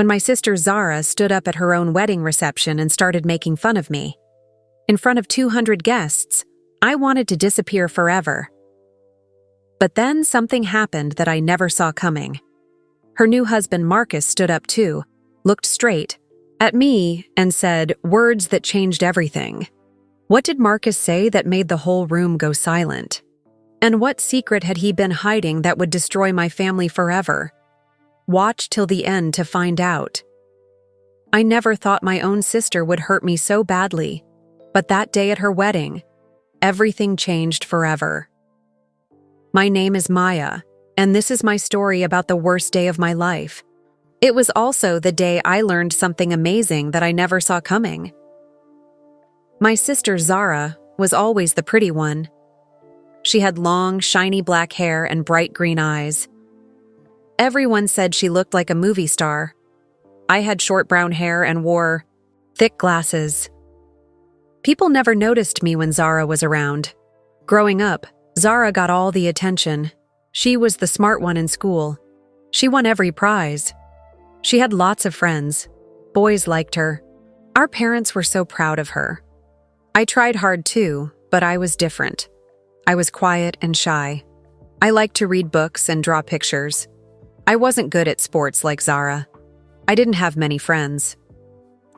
When my sister Zara stood up at her own wedding reception and started making fun of me. In front of 200 guests, I wanted to disappear forever. But then something happened that I never saw coming. Her new husband Marcus stood up too, looked straight at me, and said words that changed everything. What did Marcus say that made the whole room go silent? And what secret had he been hiding that would destroy my family forever? Watch till the end to find out. I never thought my own sister would hurt me so badly, but that day at her wedding, everything changed forever. My name is Maya, and this is my story about the worst day of my life. It was also the day I learned something amazing that I never saw coming. My sister Zara was always the pretty one. She had long, shiny black hair and bright green eyes. Everyone said she looked like a movie star. I had short brown hair and wore thick glasses. People never noticed me when Zara was around. Growing up, Zara got all the attention. She was the smart one in school. She won every prize. She had lots of friends. Boys liked her. Our parents were so proud of her. I tried hard too, but I was different. I was quiet and shy. I liked to read books and draw pictures. I wasn't good at sports like Zara. I didn't have many friends.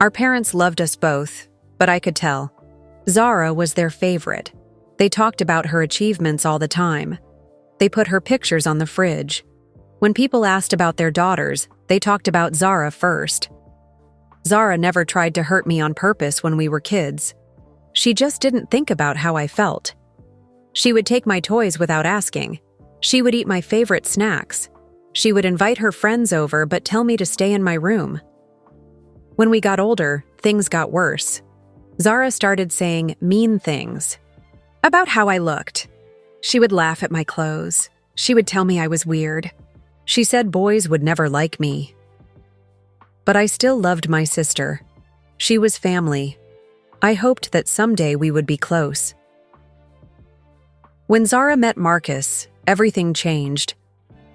Our parents loved us both, but I could tell. Zara was their favorite. They talked about her achievements all the time. They put her pictures on the fridge. When people asked about their daughters, they talked about Zara first. Zara never tried to hurt me on purpose when we were kids. She just didn't think about how I felt. She would take my toys without asking. She would eat my favorite snacks. She would invite her friends over but tell me to stay in my room. When we got older, things got worse. Zara started saying mean things about how I looked. She would laugh at my clothes. She would tell me I was weird. She said boys would never like me. But I still loved my sister. She was family. I hoped that someday we would be close. When Zara met Marcus, everything changed.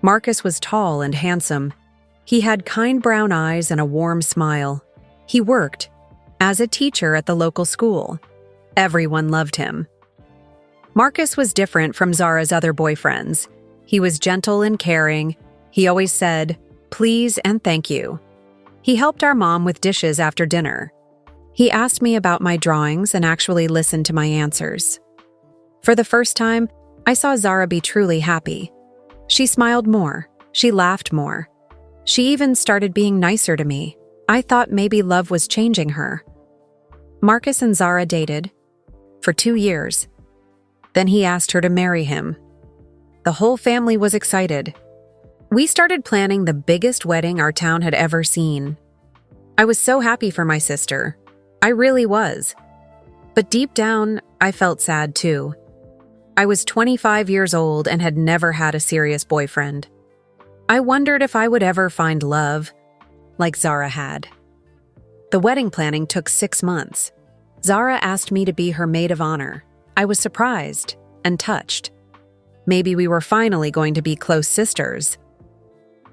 Marcus was tall and handsome. He had kind brown eyes and a warm smile. He worked as a teacher at the local school. Everyone loved him. Marcus was different from Zara's other boyfriends. He was gentle and caring. He always said, "Please and thank you." He helped our mom with dishes after dinner. He asked me about my drawings and actually listened to my answers. For the first time, I saw Zara be truly happy. She smiled more. She laughed more. She even started being nicer to me. I thought maybe love was changing her. Marcus and Zara dated for 2 years. Then he asked her to marry him. The whole family was excited. We started planning the biggest wedding our town had ever seen. I was so happy for my sister. I really was. But deep down, I felt sad too. I was 25 years old and had never had a serious boyfriend. I wondered if I would ever find love like Zara had. The wedding planning took 6 months. Zara asked me to be her maid of honor. I was surprised and touched. Maybe we were finally going to be close sisters.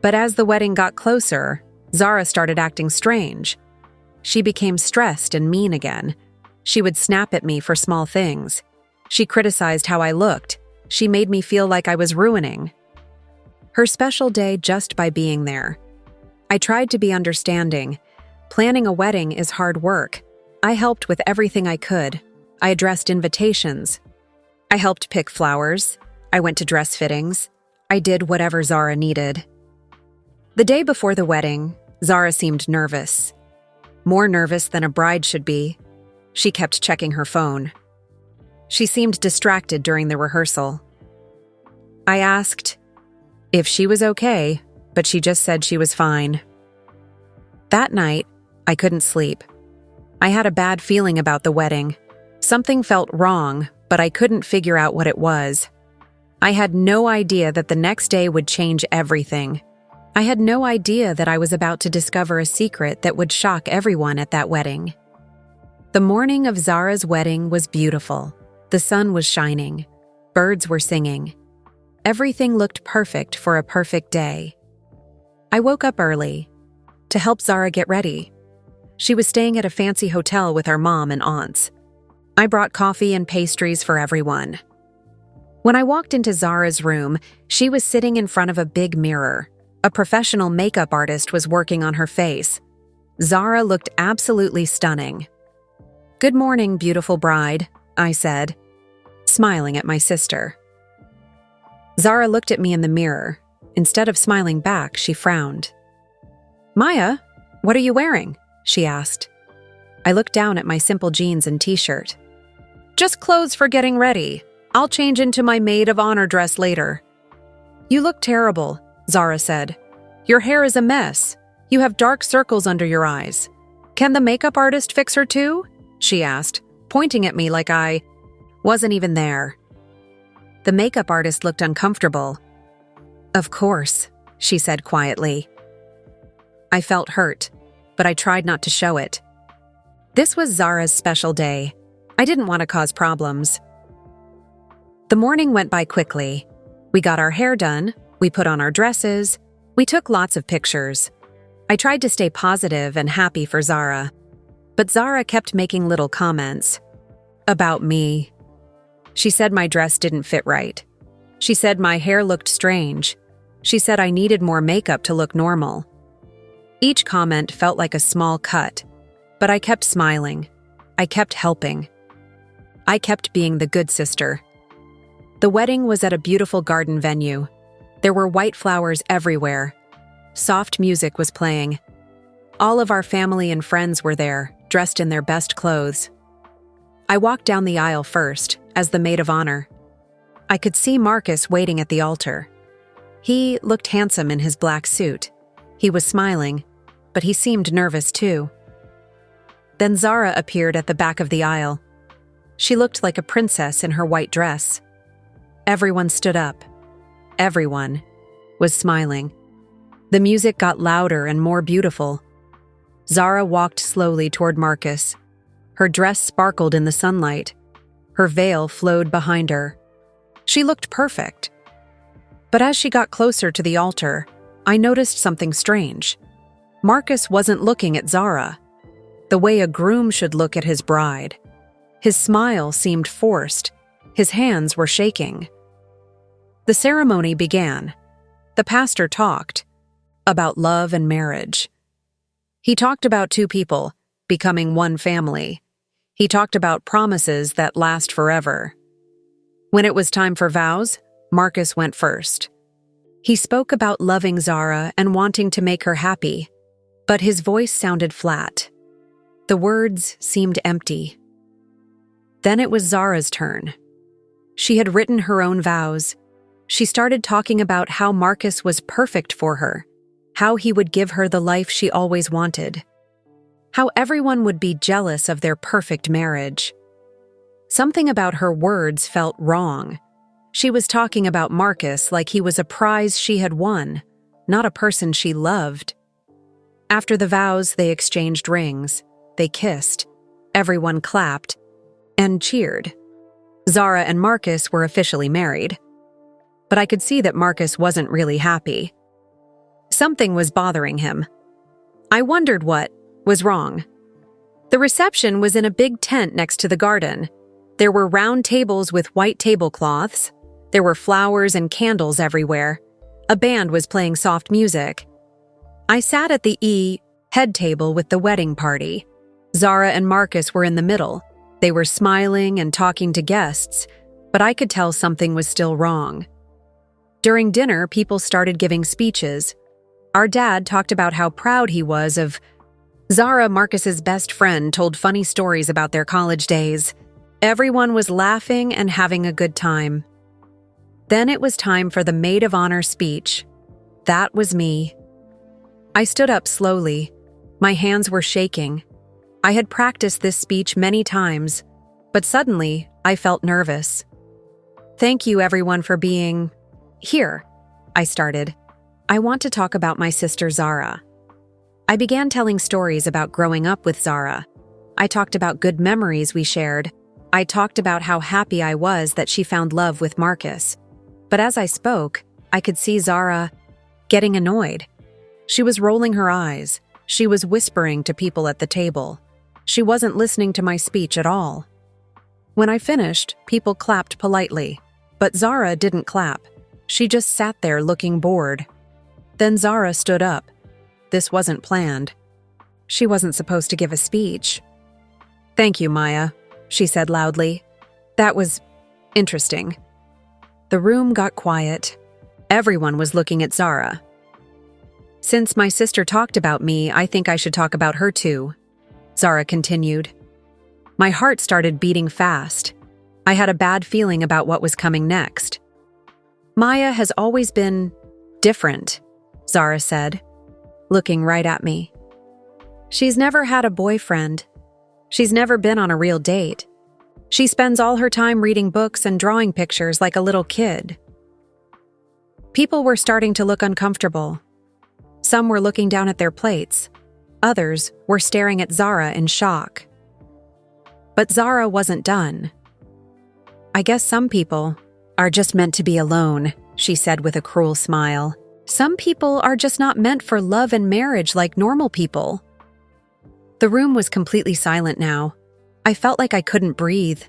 But as the wedding got closer, Zara started acting strange. She became stressed and mean again. She would snap at me for small things. She criticized how I looked. She made me feel like I was ruining her special day just by being there. I tried to be understanding. Planning a wedding is hard work. I helped with everything I could. I addressed invitations. I helped pick flowers. I went to dress fittings. I did whatever Zara needed. The day before the wedding, Zara seemed nervous. More nervous than a bride should be. She kept checking her phone. She seemed distracted during the rehearsal. I asked if she was okay, but she just said she was fine. That night, I couldn't sleep. I had a bad feeling about the wedding. Something felt wrong, but I couldn't figure out what it was. I had no idea that the next day would change everything. I had no idea that I was about to discover a secret that would shock everyone at that wedding. The morning of Zara's wedding was beautiful. The sun was shining. Birds were singing. Everything looked perfect for a perfect day. I woke up early. to help Zara get ready. She was staying at a fancy hotel with our mom and aunts. I brought coffee and pastries for everyone. When I walked into Zara's room, she was sitting in front of a big mirror. A professional makeup artist was working on her face. Zara looked absolutely stunning. "Good morning, beautiful bride," I said, smiling at my sister. Zara looked at me in the mirror. Instead of smiling back, she frowned. "Maya, what are you wearing?" she asked. I looked down at my simple jeans and t-shirt. "Just clothes for getting ready. I'll change into my maid of honor dress later." "You look terrible," Zara said. "Your hair is a mess. You have dark circles under your eyes. Can the makeup artist fix her too?" she asked, pointing at me like I wasn't even there. The makeup artist looked uncomfortable. "Of course," she said quietly. I felt hurt, but I tried not to show it. This was Zara's special day. I didn't want to cause problems. The morning went by quickly. We got our hair done, we put on our dresses, we took lots of pictures. I tried to stay positive and happy for Zara, but Zara kept making little comments. About me. She said my dress didn't fit right. She said my hair looked strange. She said I needed more makeup to look normal. Each comment felt like a small cut, but I kept smiling. I kept helping. I kept being the good sister. The wedding was at a beautiful garden venue. There were white flowers everywhere. Soft music was playing. All of our family and friends were there, dressed in their best clothes. I walked down the aisle first, as the maid of honor. I could see Marcus waiting at the altar. He looked handsome in his black suit. He was smiling, but he seemed nervous too. Then Zara appeared at the back of the aisle. She looked like a princess in her white dress. Everyone stood up. Everyone was smiling. The music got louder and more beautiful. Zara walked slowly toward Marcus. Her dress sparkled in the sunlight. Her veil flowed behind her. She looked perfect. But as she got closer to the altar, I noticed something strange. Marcus wasn't looking at Zara, the way a groom should look at his bride. His smile seemed forced. His hands were shaking. The ceremony began. The pastor talked about love and marriage. He talked about two people becoming one family. He talked about promises that last forever. When it was time for vows, Marcus went first. He spoke about loving Zara and wanting to make her happy, but his voice sounded flat. The words seemed empty. Then it was Zara's turn. She had written her own vows. She started talking about how Marcus was perfect for her, how he would give her the life she always wanted, how everyone would be jealous of their perfect marriage. Something about her words felt wrong. She was talking about Marcus like he was a prize she had won, not a person she loved. After the vows, they exchanged rings. They kissed. Everyone clapped and cheered. Zara and Marcus were officially married. But I could see that Marcus wasn't really happy. Something was bothering him. I wondered what was wrong. The reception was in a big tent next to the garden. There were round tables with white tablecloths. There were flowers and candles everywhere. A band was playing soft music. I sat at the head table with the wedding party. Zara and Marcus were in the middle. They were smiling and talking to guests, but I could tell something was still wrong. During dinner, people started giving speeches. Our dad talked about how proud he was of Zara. Marcus's best friend told funny stories about their college days. Everyone was laughing and having a good time. Then it was time for the maid of honor speech. That was me. I stood up slowly. My hands were shaking. I had practiced this speech many times, but suddenly I felt nervous. "Thank you everyone for being here," I started. "I want to talk about my sister Zara." I began telling stories about growing up with Zara. I talked about good memories we shared. I talked about how happy I was that she found love with Marcus. But as I spoke, I could see Zara getting annoyed. She was rolling her eyes. She was whispering to people at the table. She wasn't listening to my speech at all. When I finished, people clapped politely, but Zara didn't clap. She just sat there looking bored. Then Zara stood up. This wasn't planned. She wasn't supposed to give a speech. "Thank you, Maya," she said loudly. "That was interesting." The room got quiet. Everyone was looking at Zara. "Since my sister talked about me, I think I should talk about her too," Zara continued. My heart started beating fast. I had a bad feeling about what was coming next. "Maya has always been different," Zara said, looking right at me. "She's never had a boyfriend. She's never been on a real date. She spends all her time reading books and drawing pictures like a little kid." People were starting to look uncomfortable. Some were looking down at their plates. Others were staring at Zara in shock. But Zara wasn't done. "I guess some people are just meant to be alone," she said with a cruel smile. "Some people are just not meant for love and marriage like normal people." The room was completely silent now. I felt like I couldn't breathe.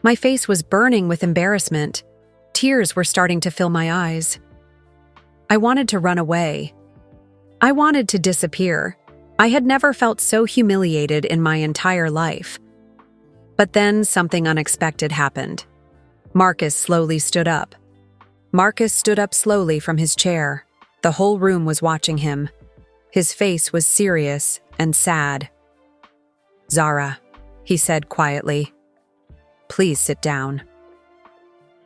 My face was burning with embarrassment. Tears were starting to fill my eyes. I wanted to run away. I wanted to disappear. I had never felt so humiliated in my entire life. But then something unexpected happened. Marcus slowly stood up. Marcus stood up slowly from his chair. The whole room was watching him. His face was serious and sad. "Zara," he said quietly, "please sit down."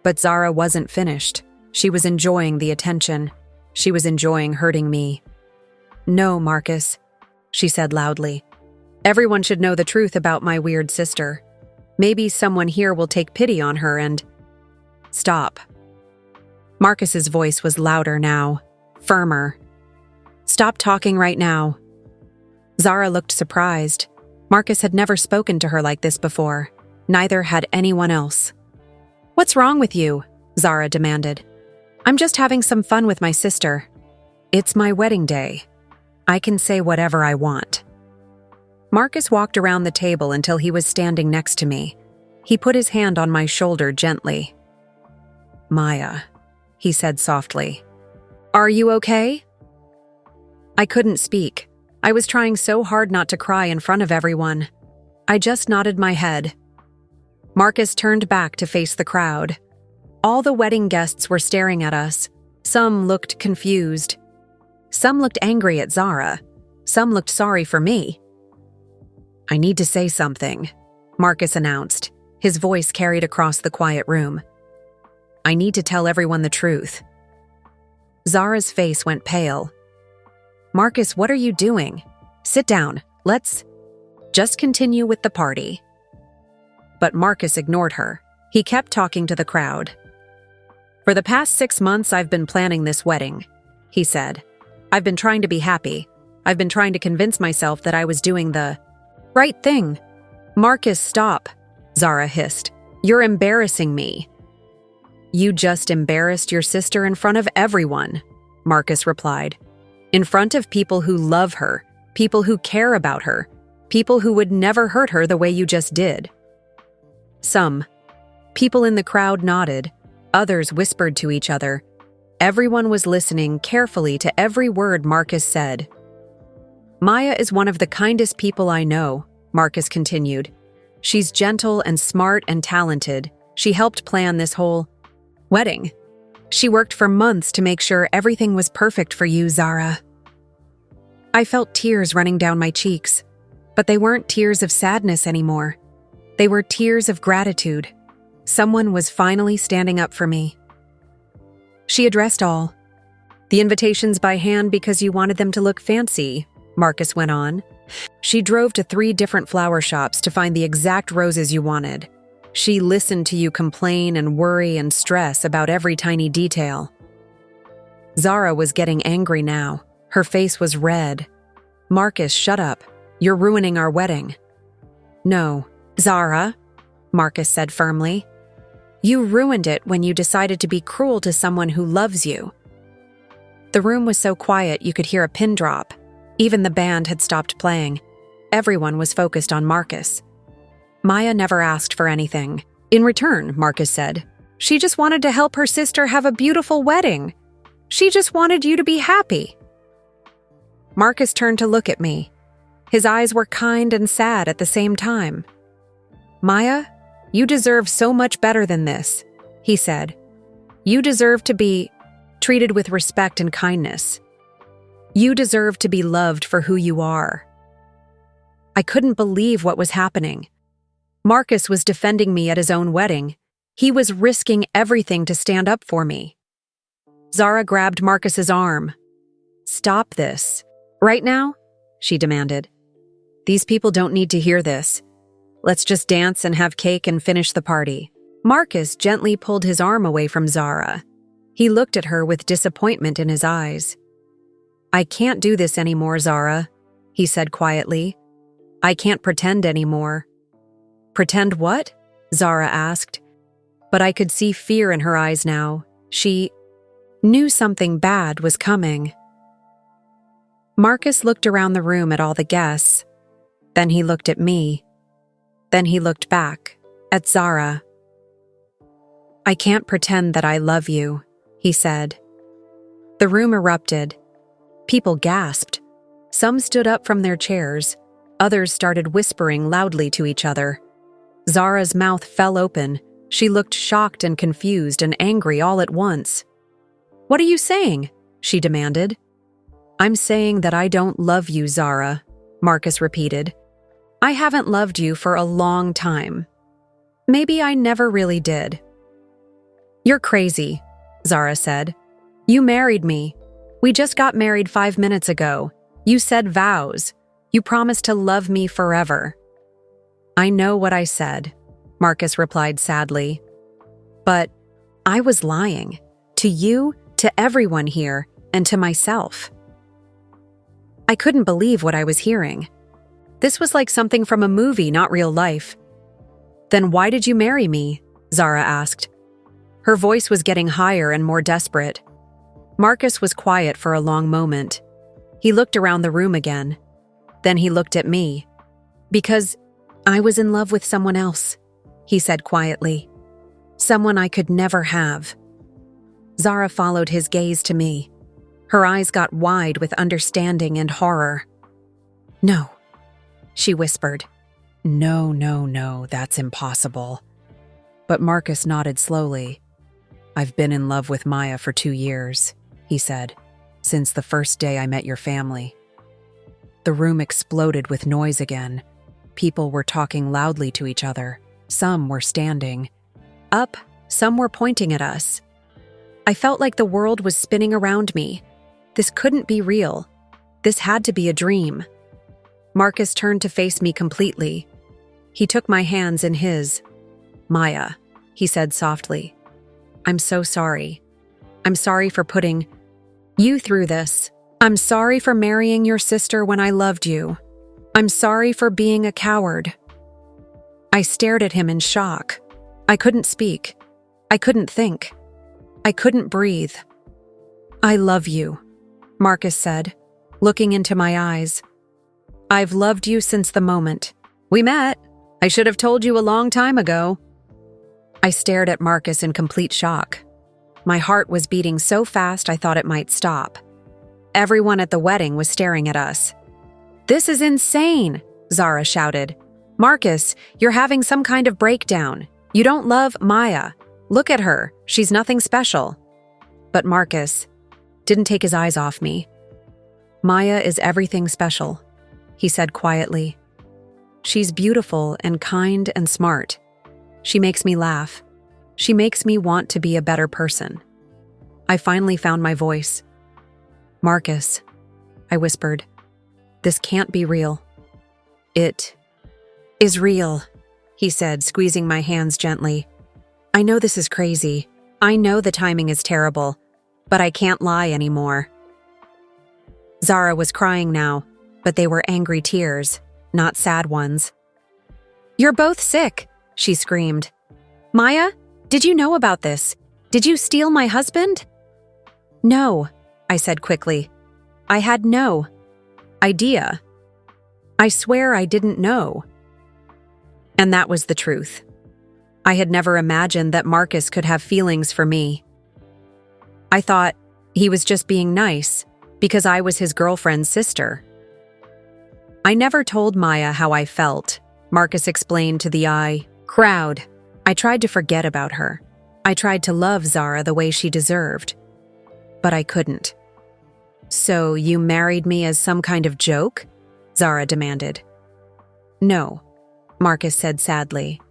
But Zara wasn't finished. She was enjoying the attention. She was enjoying hurting me. "No, Marcus," she said loudly. "Everyone should know the truth about my weird sister. Maybe someone here will take pity on her and—" "Stop." Marcus's voice was louder now, firmer. "Stop talking right now." Zara looked surprised. Marcus had never spoken to her like this before. Neither had anyone else. "What's wrong with you?" Zara demanded. "I'm just having some fun with my sister. It's my wedding day. I can say whatever I want." Marcus walked around the table until he was standing next to me. He put his hand on my shoulder gently. "Maya," he said softly. "Are you okay?" I couldn't speak. I was trying so hard not to cry in front of everyone. I just nodded my head. Marcus turned back to face the crowd. All the wedding guests were staring at us. Some looked confused. Some looked angry at Zara. Some looked sorry for me. "I need to say something," Marcus announced. His voice carried across the quiet room. "I need to tell everyone the truth." Zara's face went pale. "Marcus, what are you doing? Sit down. Let's just continue with the party." But Marcus ignored her. He kept talking to the crowd. "For the past 6 months, I've been planning this wedding," he said. "I've been trying to be happy. I've been trying to convince myself that I was doing the right thing." "Marcus, stop," Zara hissed. "You're embarrassing me." "You just embarrassed your sister in front of everyone," Marcus replied. "In front of people who love her, people who care about her, people who would never hurt her the way you just did." Some people in the crowd nodded. Others whispered to each other. Everyone was listening carefully to every word Marcus said. "Maya is one of the kindest people I know," Marcus continued. "She's gentle and smart and talented. She helped plan this whole wedding. She worked for months to make sure everything was perfect for you, Zara." I felt tears running down my cheeks, but they weren't tears of sadness anymore. They were tears of gratitude. Someone was finally standing up for me. She addressed all. "The invitations by hand because you wanted them to look fancy," Marcus went on. "She drove to 3 different flower shops to find the exact roses you wanted. She listened to you complain and worry and stress about every tiny detail." Zara was getting angry now. Her face was red. "Marcus, shut up. You're ruining our wedding." "No, Zara," Marcus said firmly. "You ruined it when you decided to be cruel to someone who loves you." The room was so quiet you could hear a pin drop. Even the band had stopped playing. Everyone was focused on Marcus. Maya never asked for anything. In return, Marcus said, she just wanted to help her sister have a beautiful wedding. She just wanted you to be happy. Marcus turned to look at me. His eyes were kind and sad at the same time. Maya, you deserve so much better than this, he said. You deserve to be treated with respect and kindness. You deserve to be loved for who you are. I couldn't believe what was happening. Marcus was defending me at his own wedding. He was risking everything to stand up for me. Zara grabbed Marcus's arm. Stop this. Right now? She demanded. These people don't need to hear this. Let's just dance and have cake and finish the party. Marcus gently pulled his arm away from Zara. He looked at her with disappointment in his eyes. I can't do this anymore, Zara, he said quietly. I can't pretend anymore. Pretend what? Zara asked. But I could see fear in her eyes now. She knew something bad was coming. Marcus looked around the room at all the guests. Then he looked at me. Then he looked back at Zara. I can't pretend that I love you, he said. The room erupted. People gasped. Some stood up from their chairs. Others started whispering loudly to each other. Zara's mouth fell open. She looked shocked and confused and angry all at once. What are you saying? She demanded. I'm saying that I don't love you, Zara, Marcus repeated. I haven't loved you for a long time. Maybe I never really did. You're crazy, Zara said. You married me. We just got married 5 minutes ago. You said vows. You promised to love me forever. I know what I said, Marcus replied sadly. But I was lying. To you, to everyone here, and to myself. I couldn't believe what I was hearing. This was like something from a movie, not real life. Then why did you marry me? Zara asked. Her voice was getting higher and more desperate. Marcus was quiet for a long moment. He looked around the room again. Then he looked at me. Because I was in love with someone else, he said quietly. Someone I could never have. Zara followed his gaze to me. Her eyes got wide with understanding and horror. No, she whispered. No, that's impossible. But Marcus nodded slowly. I've been in love with Maya for 2 years, he said, since the first day I met your family. The room exploded with noise again. People were talking loudly to each other. Some were standing up, some were pointing at us. I felt like the world was spinning around me. This couldn't be real. This had to be a dream. Marcus turned to face me completely. He took my hands in his. Maya, he said softly. I'm so sorry. I'm sorry for putting you through this. I'm sorry for marrying your sister when I loved you. I'm sorry for being a coward. I stared at him in shock. I couldn't speak. I couldn't think. I couldn't breathe. I love you, Marcus said, looking into my eyes. I've loved you since the moment we met. I should have told you a long time ago. I stared at Marcus in complete shock. My heart was beating so fast I thought it might stop. Everyone at the wedding was staring at us. This is insane, Zara shouted. Marcus, you're having some kind of breakdown. You don't love Maya. Look at her. She's nothing special. But Marcus didn't take his eyes off me. Maya is everything special, he said quietly. She's beautiful and kind and smart. She makes me laugh. She makes me want to be a better person. I finally found my voice. Marcus, I whispered, this can't be real. It is real, he said, squeezing my hands gently. I know this is crazy. I know the timing is terrible, but I can't lie anymore. Zara was crying now, but they were angry tears, not sad ones. You're both sick, she screamed. Maya, did you know about this? Did you steal my husband? No, I said quickly. I had no idea. I swear I didn't know. And that was the truth. I had never imagined that Marcus could have feelings for me. I thought he was just being nice because I was his girlfriend's sister. I never told Maya how I felt, Marcus explained to the crowd. I tried to forget about her. I tried to love Zara the way she deserved. But I couldn't. So you married me as some kind of joke? Zara demanded. No, Marcus said sadly.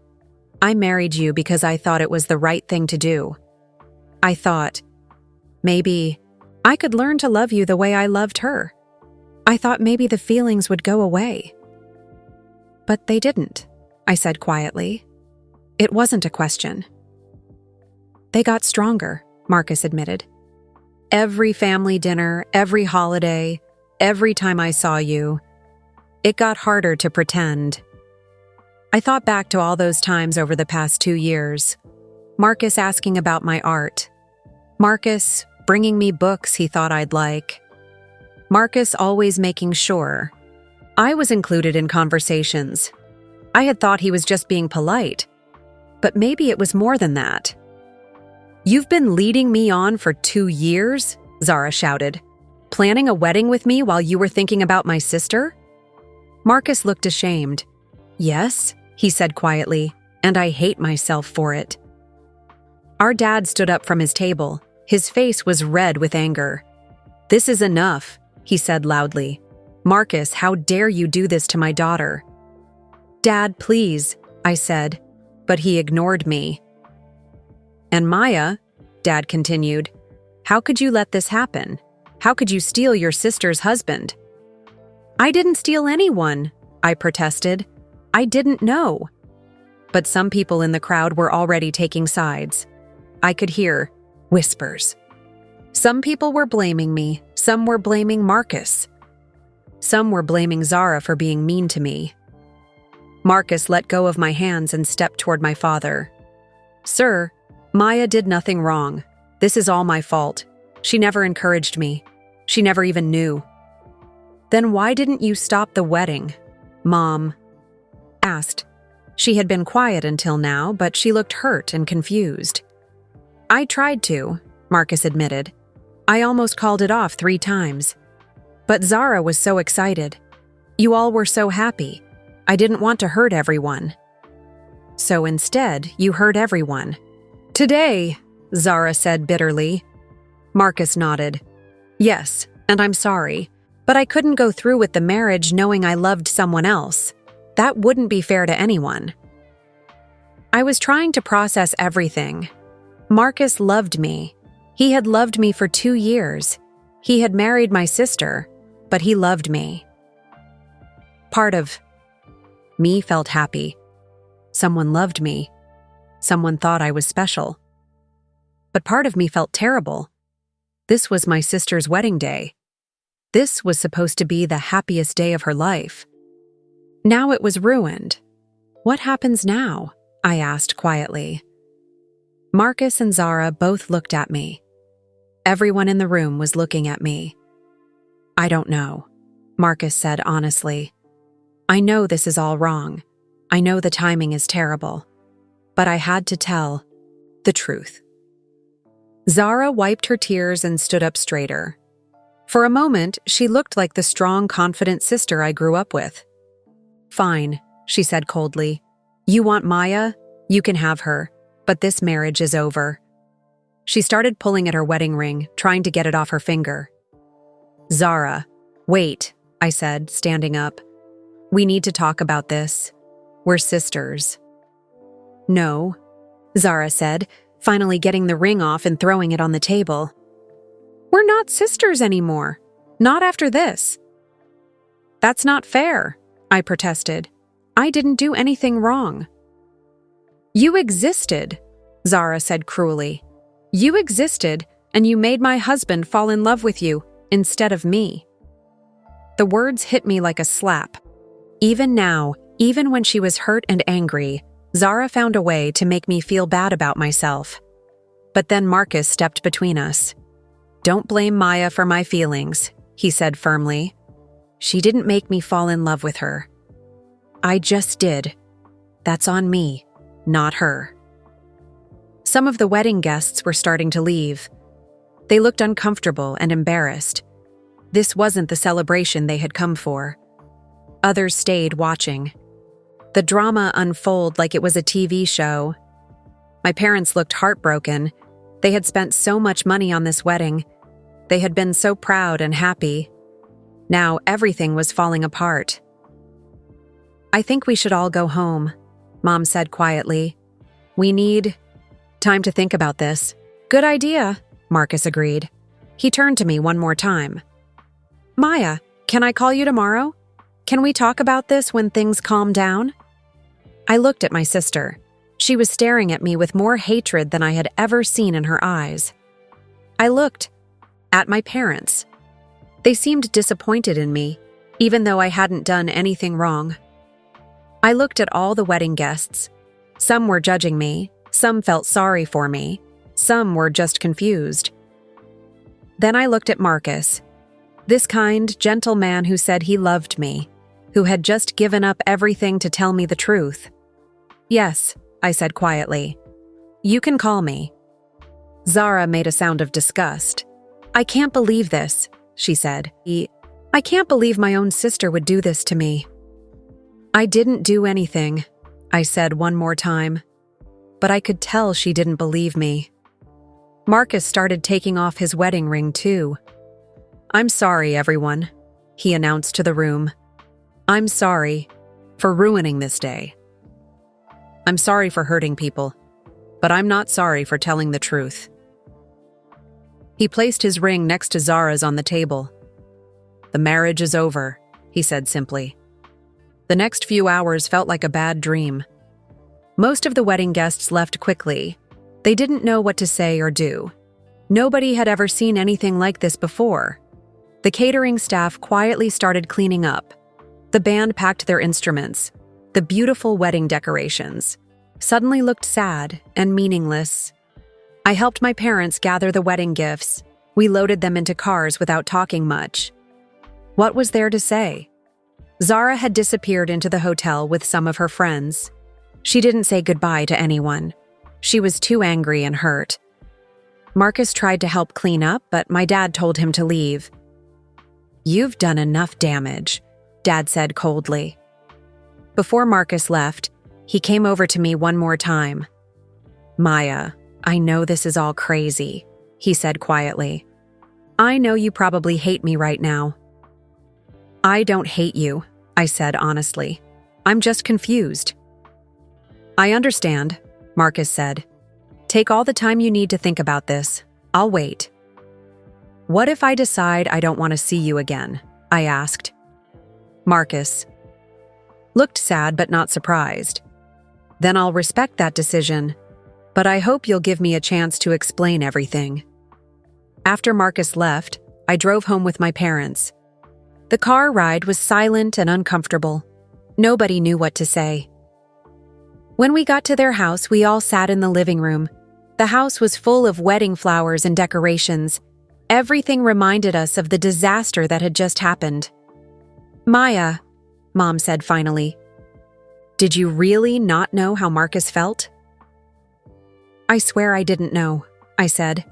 I married you because I thought it was the right thing to do. I thought, maybe I could learn to love you the way I loved her. I thought maybe the feelings would go away. But they didn't, I said quietly. It wasn't a question. They got stronger, Marcus admitted. Every family dinner, every holiday, every time I saw you, it got harder to pretend. I thought back to all those times over the past 2 years. Marcus asking about my art. Marcus bringing me books he thought I'd like. Marcus always making sure I was included in conversations. I had thought he was just being polite, but maybe it was more than that. You've been leading me on for 2 years? Zara shouted. Planning a wedding with me while you were thinking about my sister? Marcus looked ashamed. Yes, he said quietly, and I hate myself for it. Our dad stood up from his table. His face was red with anger. This is enough, he said loudly. Marcus, how dare you do this to my daughter? Dad, please, I said, but he ignored me. And Maya, Dad continued, how could you let this happen? How could you steal your sister's husband? I didn't steal anyone, I protested. I didn't know. But some people in the crowd were already taking sides. I could hear whispers. Some people were blaming me, some were blaming Marcus. Some were blaming Zara for being mean to me. Marcus let go of my hands and stepped toward my father. Sir, Maya did nothing wrong. This is all my fault. She never encouraged me. She never even knew. Then why didn't you stop the wedding? Mom asked. She had been quiet until now, but she looked hurt and confused. I tried to, Marcus admitted. I almost called it off 3 times. But Zara was so excited. You all were so happy. I didn't want to hurt everyone. So instead, you hurt everyone. Today, Zara said bitterly. Marcus nodded. Yes, and I'm sorry, but I couldn't go through with the marriage knowing I loved someone else. That wouldn't be fair to anyone. I was trying to process everything. Marcus loved me. He had loved me for 2 years. He had married my sister, but he loved me. Part of me felt happy. Someone loved me. Someone thought I was special. But part of me felt terrible. This was my sister's wedding day. This was supposed to be the happiest day of her life. Now it was ruined. What happens now? I asked quietly. Marcus and Zara both looked at me. Everyone in the room was looking at me. I don't know, Marcus said honestly. I know this is all wrong. I know the timing is terrible. But I had to tell the truth. Zara wiped her tears and stood up straighter. For a moment, she looked like the strong, confident sister I grew up with. Fine, she said coldly. You want Maya? You can have her, but this marriage is over. She started pulling at her wedding ring, trying to get it off her finger. Zara, wait, I said, standing up. We need to talk about this. We're sisters. No, Zara said, finally getting the ring off and throwing it on the table. We're not sisters anymore. Not after this. That's not fair, I protested. I didn't do anything wrong. You existed, Zara said cruelly. You existed, and you made my husband fall in love with you instead of me. The words hit me like a slap. Even now, even when she was hurt and angry, Zara found a way to make me feel bad about myself. But then Marcus stepped between us. Don't blame Maya for my feelings, he said firmly. She didn't make me fall in love with her. I just did. That's on me, not her. Some of the wedding guests were starting to leave. They looked uncomfortable and embarrassed. This wasn't the celebration they had come for. Others stayed watching. The drama unfolded like it was a TV show. My parents looked heartbroken. They had spent so much money on this wedding. They had been so proud and happy. Now everything was falling apart. I think we should all go home, Mom said quietly. We need time to think about this. Good idea, Marcus agreed. He turned to me one more time. Maya, can I call you tomorrow? Can we talk about this when things calm down? I looked at my sister. She was staring at me with more hatred than I had ever seen in her eyes. I looked at my parents. They seemed disappointed in me, even though I hadn't done anything wrong. I looked at all the wedding guests. Some were judging me, some felt sorry for me, some were just confused. Then I looked at Marcus, this kind, gentle man who said he loved me, who had just given up everything to tell me the truth. Yes, I said quietly. You can call me. Zara made a sound of disgust. I can't believe this, she said. I can't believe my own sister would do this to me. I didn't do anything, I said one more time. But I could tell she didn't believe me. Marcus started taking off his wedding ring too. I'm sorry, everyone, he announced to the room. I'm sorry for ruining this day. I'm sorry for hurting people, but I'm not sorry for telling the truth. He placed his ring next to Zara's on the table. The marriage is over, he said simply. The next few hours felt like a bad dream. Most of the wedding guests left quickly. They didn't know what to say or do. Nobody had ever seen anything like this before. The catering staff quietly started cleaning up. The band packed their instruments. The beautiful wedding decorations suddenly looked sad and meaningless. I helped my parents gather the wedding gifts. We loaded them into cars without talking much. What was there to say? Zara had disappeared into the hotel with some of her friends. She didn't say goodbye to anyone. She was too angry and hurt. Marcus tried to help clean up, but my dad told him to leave. You've done enough damage, Dad said coldly. Before Marcus left, he came over to me one more time. Maya, I know this is all crazy, he said quietly. I know you probably hate me right now. I don't hate you, I said honestly. I'm just confused. I understand, Marcus said. Take all the time you need to think about this. I'll wait. What if I decide I don't want to see you again? I asked. Marcus looked sad but not surprised. Then I'll respect that decision, but I hope you'll give me a chance to explain everything. After Marcus left, I drove home with my parents. The car ride was silent and uncomfortable. Nobody knew what to say. When we got to their house, we all sat in the living room. The house was full of wedding flowers and decorations. Everything reminded us of the disaster that had just happened. Maya, Mom said finally, did you really not know how Marcus felt? I swear I didn't know, I said.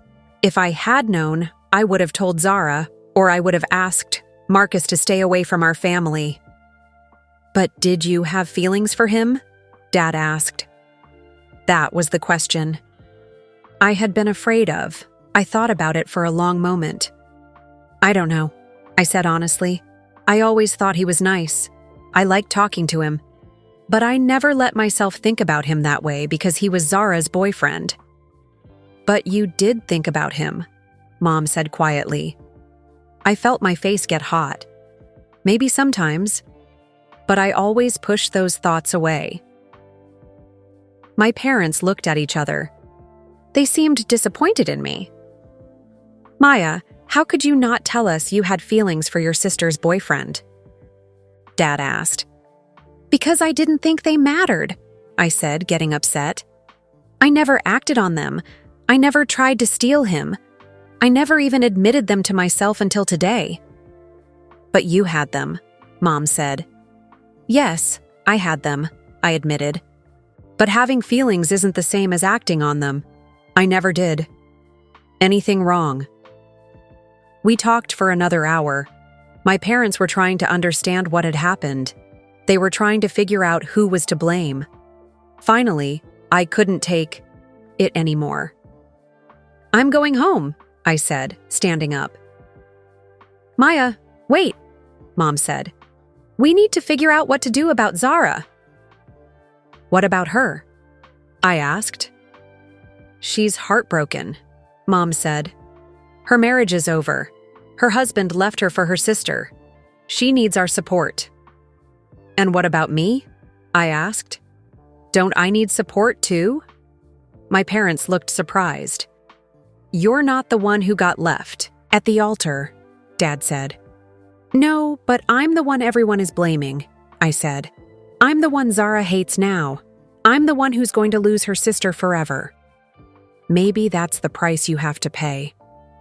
If I had known, I would have told Zara, or I would have asked Marcus to stay away from our family. But did you have feelings for him? Dad asked. That was the question. I had been afraid of. I thought about it for a long moment. I don't know, I said honestly. I always thought he was nice. I liked talking to him. But I never let myself think about him that way because he was Zara's boyfriend. But you did think about him, Mom said quietly. I felt my face get hot. Maybe sometimes, but I always pushed those thoughts away. My parents looked at each other. They seemed disappointed in me. Maya, how could you not tell us you had feelings for your sister's boyfriend? Dad asked. Because I didn't think they mattered, I said, getting upset. I never acted on them. I never tried to steal him. I never even admitted them to myself until today. But you had them, Mom said. Yes, I had them, I admitted. But having feelings isn't the same as acting on them. I never did. Anything wrong? We talked for another hour. My parents were trying to understand what had happened. They were trying to figure out who was to blame. Finally, I couldn't take it anymore. I'm going home, I said, standing up. Maya, wait, Mom said. We need to figure out what to do about Zara. What about her? I asked. She's heartbroken, Mom said. Her marriage is over. Her husband left her for her sister. She needs our support. And what about me? I asked. Don't I need support too? My parents looked surprised. You're not the one who got left at the altar, Dad said. No, but I'm the one everyone is blaming, I said. I'm the one Zara hates now. I'm the one who's going to lose her sister forever. Maybe that's the price you have to pay,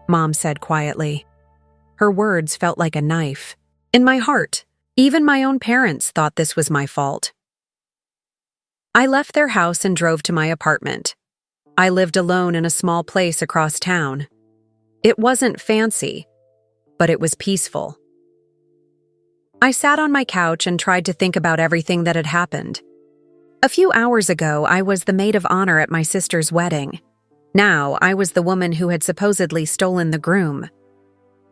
Mom said quietly. Her words felt like a knife. In my heart, even my own parents thought this was my fault. I left their house and drove to my apartment. I lived alone in a small place across town. It wasn't fancy, but it was peaceful. I sat on my couch and tried to think about everything that had happened. A few hours ago, I was the maid of honor at my sister's wedding. Now, I was the woman who had supposedly stolen the groom.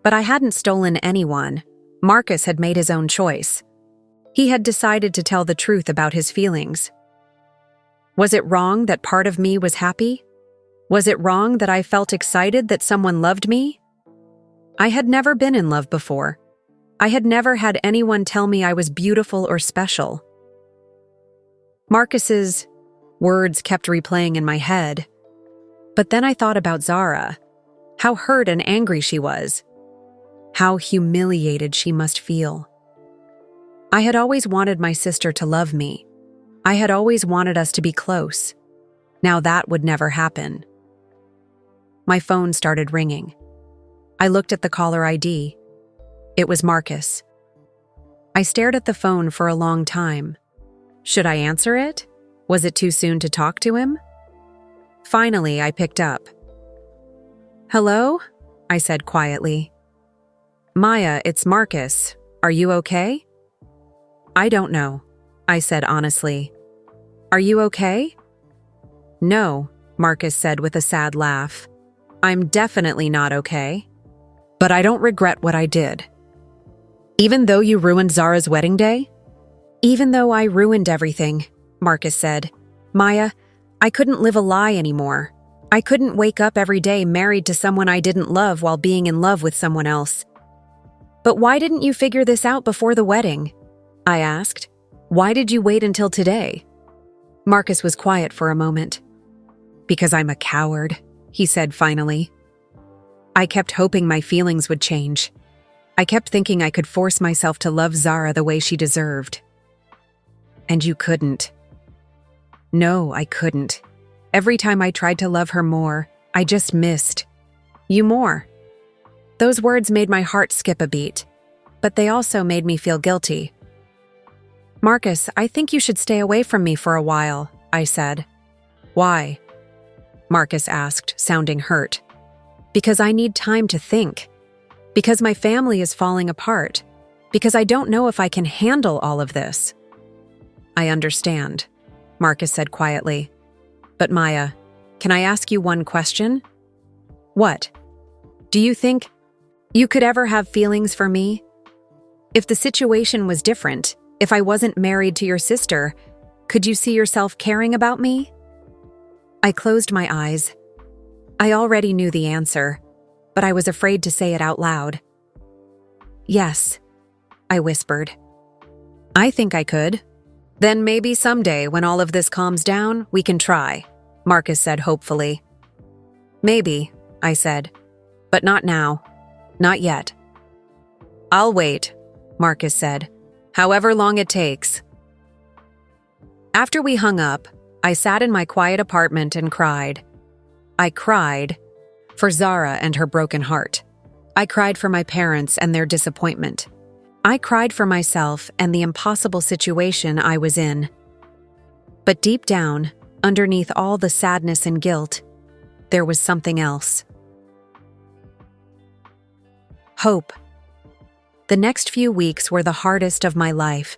But I hadn't stolen anyone. Marcus had made his own choice. He had decided to tell the truth about his feelings. Was it wrong that part of me was happy? Was it wrong that I felt excited that someone loved me? I had never been in love before. I had never had anyone tell me I was beautiful or special. Marcus's words kept replaying in my head. But then I thought about Zara, how hurt and angry she was, how humiliated she must feel. I had always wanted my sister to love me. I had always wanted us to be close. Now that would never happen. My phone started ringing. I looked at the caller ID. It was Marcus. I stared at the phone for a long time. Should I answer it? Was it too soon to talk to him? Finally, I picked up. Hello? I said quietly. Maya, it's Marcus. Are you okay? I don't know, I said honestly. Are you okay? No, Marcus said with a sad laugh. I'm definitely not okay. But I don't regret what I did. Even though you ruined Zara's wedding day? Even though I ruined everything, Marcus said. Maya, I couldn't live a lie anymore. I couldn't wake up every day married to someone I didn't love while being in love with someone else. But why didn't you figure this out before the wedding? I asked. Why did you wait until today? Marcus was quiet for a moment. Because I'm a coward, he said finally. I kept hoping my feelings would change. I kept thinking I could force myself to love Zara the way she deserved. And you couldn't. No, I couldn't. Every time I tried to love her more, I just missed you more. Those words made my heart skip a beat, but they also made me feel guilty. Marcus, I think you should stay away from me for a while, I said. Why? Marcus asked, sounding hurt. Because I need time to think. Because my family is falling apart. Because I don't know if I can handle all of this. I understand, Marcus said quietly. But Maya, can I ask you one question? What? Do you think you could ever have feelings for me? If the situation was different, if I wasn't married to your sister, could you see yourself caring about me? I closed my eyes. I already knew the answer, but I was afraid to say it out loud. Yes, I whispered. I think I could. Then maybe someday, when all of this calms down, we can try, Marcus said hopefully. Maybe, I said, but not now. Not yet. I'll wait, Marcus said, however long it takes. After we hung up, I sat in my quiet apartment and cried. I cried for Zara and her broken heart. I cried for my parents and their disappointment. I cried for myself and the impossible situation I was in. But deep down, underneath all the sadness and guilt, there was something else. Hope. The next few weeks were the hardest of my life.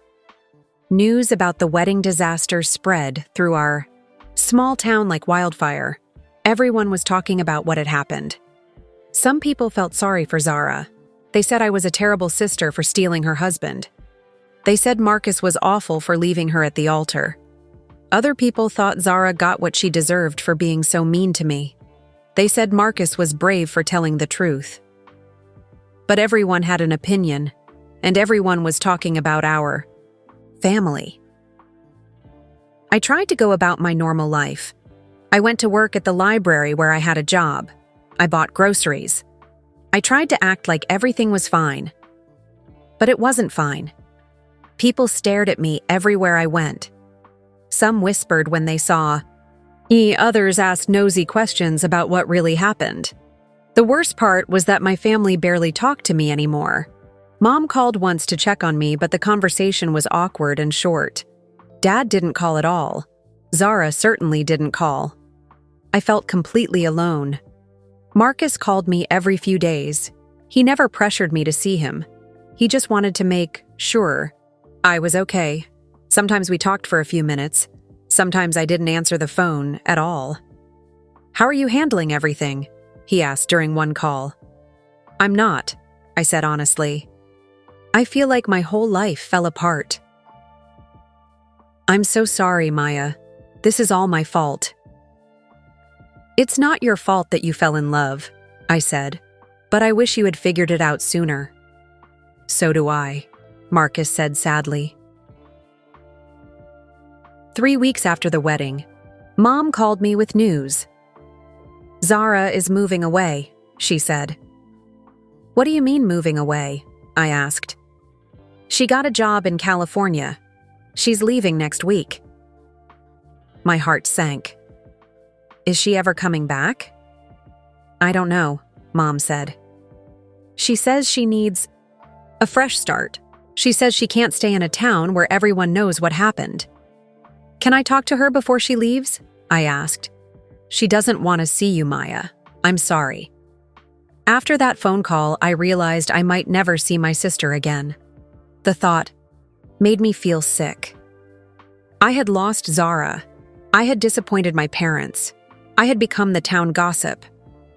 News about the wedding disaster spread through our small town like wildfire. Everyone was talking about what had happened. Some people felt sorry for Zara. They said I was a terrible sister for stealing her husband. They said Marcus was awful for leaving her at the altar. Other people thought Zara got what she deserved for being so mean to me. They said Marcus was brave for telling the truth. But everyone had an opinion, and everyone was talking about our family. I tried to go about my normal life. I went to work at the library where I had a job. I bought groceries. I tried to act like everything was fine. But it wasn't fine. People stared at me everywhere I went. Some whispered when they saw me, others asked nosy questions about what really happened. The worst part was that my family barely talked to me anymore. Mom called once to check on me, but the conversation was awkward and short. Dad didn't call at all. Zara certainly didn't call. I felt completely alone. Marcus called me every few days. He never pressured me to see him. He just wanted to make sure I was okay. Sometimes we talked for a few minutes. Sometimes I didn't answer the phone at all. "How are you handling everything?" he asked during one call. "I'm not," I said honestly. "I feel like my whole life fell apart." "I'm so sorry, Maya. This is all my fault." "It's not your fault that you fell in love," I said, "but I wish you had figured it out sooner." "So do I," Marcus said sadly. 3 weeks after the wedding, Mom called me with news. "Zara is moving away," she said. "What do you mean moving away?" I asked. "She got a job in California. She's leaving next week." My heart sank. "Is she ever coming back?" "I don't know," Mom said. "She says she needs a fresh start. She says she can't stay in a town where everyone knows what happened." "Can I talk to her before she leaves?" I asked. "She doesn't want to see you, Maya. I'm sorry." After that phone call, I realized I might never see my sister again. The thought made me feel sick. I had lost Zara. I had disappointed my parents. I had become the town gossip,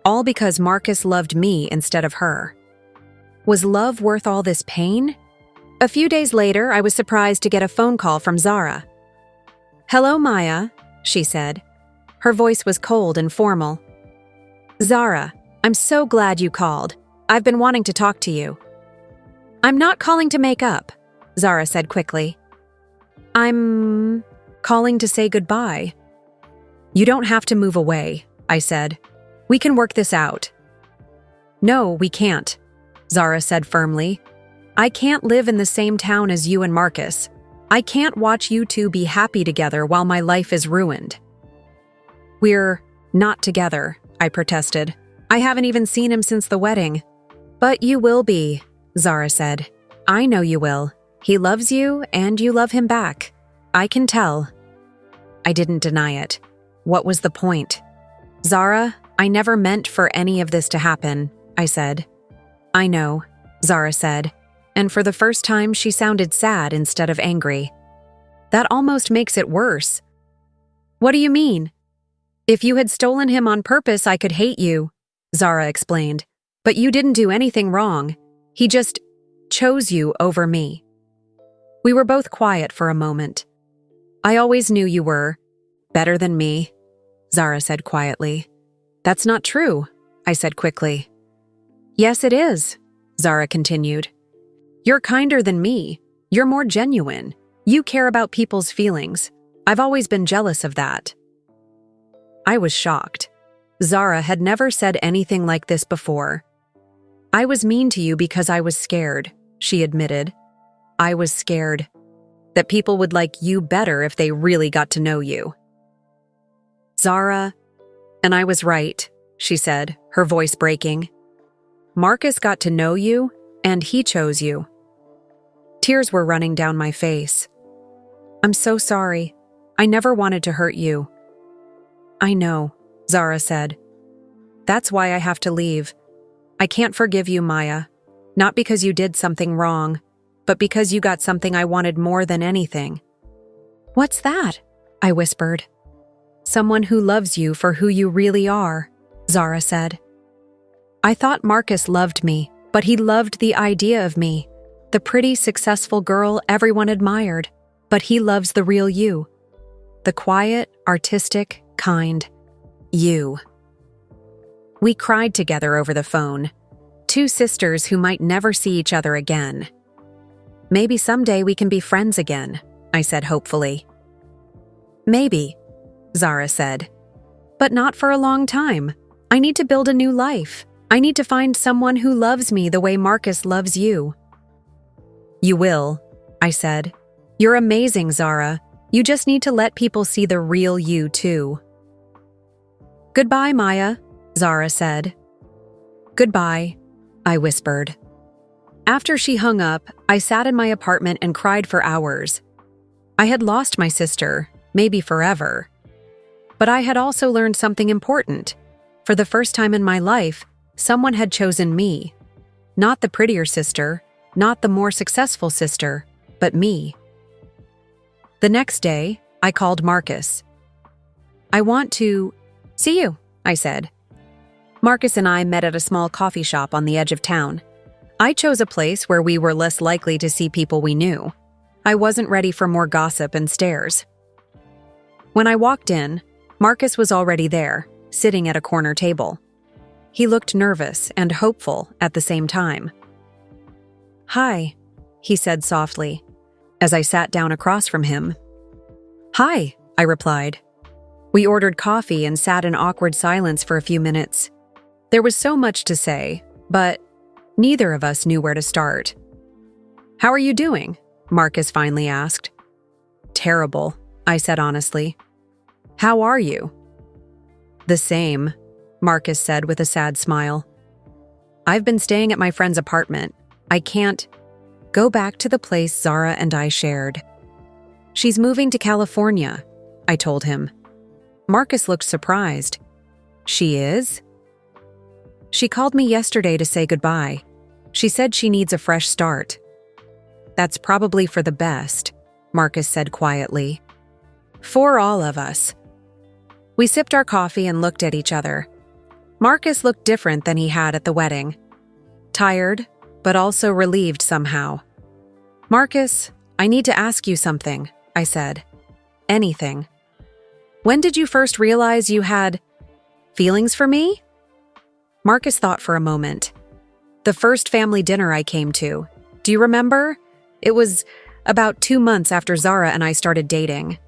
all because Marcus loved me instead of her. Was love worth all this pain? A few days later, I was surprised to get a phone call from Zara. "Hello, Maya," she said. Her voice was cold and formal. "Zara, I'm so glad you called. I've been wanting to talk to you." "I'm not calling to make up," Zara said quickly. "I'm calling to say goodbye." "You don't have to move away," I said. "We can work this out." "No, we can't," Zara said firmly. "I can't live in the same town as you and Marcus. I can't watch you two be happy together while my life is ruined." "We're not together," I protested. "I haven't even seen him since the wedding." "But you will be," Zara said. "I know you will. He loves you, and you love him back. I can tell." I didn't deny it. What was the point? "Zara, I never meant for any of this to happen," I said. "I know," Zara said, and for the first time she sounded sad instead of angry. "That almost makes it worse." "What do you mean?" "If you had stolen him on purpose, I could hate you," Zara explained. "But you didn't do anything wrong. He just chose you over me." We were both quiet for a moment. "I always knew you were better than me," Zara said quietly. "That's not true," I said quickly. "Yes, it is," Zara continued. "You're kinder than me. You're more genuine. You care about people's feelings. I've always been jealous of that." I was shocked. Zara had never said anything like this before. "I was mean to you because I was scared," she admitted. "I was scared that people would like you better if they really got to know you." "Zara, and I was right," she said, her voice breaking. "Marcus got to know you, and he chose you." Tears were running down my face. "I'm so sorry. I never wanted to hurt you." "I know," Zara said. "That's why I have to leave. I can't forgive you, Maya. Not because you did something wrong, but because you got something I wanted more than anything." "What's that?" I whispered. "Someone who loves you for who you really are," Zara said. "I thought Marcus loved me, but he loved the idea of me, the pretty, successful girl everyone admired, but he loves the real you. The quiet, artistic, kind you." We cried together over the phone, two sisters who might never see each other again. "Maybe someday we can be friends again," I said hopefully. "Maybe," Zara said. "But not for a long time. I need to build a new life. I need to find someone who loves me the way Marcus loves you." "You will," I said. "You're amazing, Zara. You just need to let people see the real you, too." "Goodbye, Maya," Zara said. "Goodbye," I whispered. After she hung up, I sat in my apartment and cried for hours. I had lost my sister, maybe forever. But I had also learned something important. For the first time in my life, someone had chosen me. Not the prettier sister, not the more successful sister, but me. The next day, I called Marcus. "I want to see you," I said. Marcus and I met at a small coffee shop on the edge of town. I chose a place where we were less likely to see people we knew. I wasn't ready for more gossip and stares. When I walked in, Marcus was already there, sitting at a corner table. He looked nervous and hopeful at the same time. "Hi," he said softly, as I sat down across from him. "Hi," I replied. We ordered coffee and sat in awkward silence for a few minutes. There was so much to say, but neither of us knew where to start. "How are you doing?" Marcus finally asked. "Terrible," I said honestly. "How are you?" "The same," Marcus said with a sad smile. "I've been staying at my friend's apartment. I can't go back to the place Zara and I shared." "She's moving to California," I told him. Marcus looked surprised. "She is?" "She called me yesterday to say goodbye. She said she needs a fresh start." "That's probably for the best," Marcus said quietly. "For all of us." We sipped our coffee and looked at each other. Marcus looked different than he had at the wedding. Tired, but also relieved somehow. "Marcus, I need to ask you something," I said. "Anything. When did you first realize you had feelings for me?" Marcus thought for a moment. "The first family dinner I came to. Do you remember? It was about 2 months after Zara and I started dating."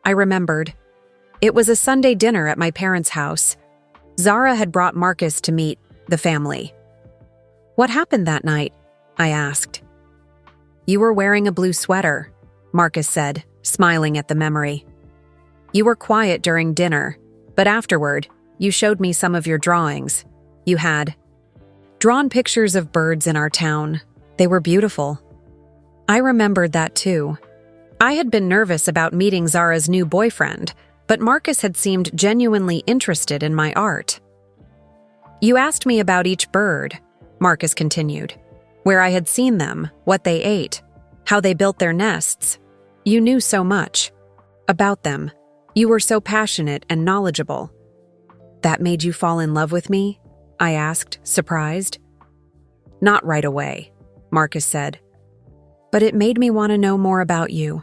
I remembered. It was a Sunday dinner at my parents' house. Zara had brought Marcus to meet the family. "What happened that night?" I asked. "You were wearing a blue sweater," Marcus said, smiling at the memory. "You were quiet during dinner, but afterward, you showed me some of your drawings. You had drawn pictures of birds in our town. They were beautiful." I remembered that too. I had been nervous about meeting Zara's new boyfriend, but Marcus had seemed genuinely interested in my art. "You asked me about each bird," Marcus continued. "Where I had seen them, what they ate, how they built their nests. You knew so much about them. You were so passionate and knowledgeable." "That made you fall in love with me?" I asked, surprised. "Not right away," Marcus said. "But it made me want to know more about you.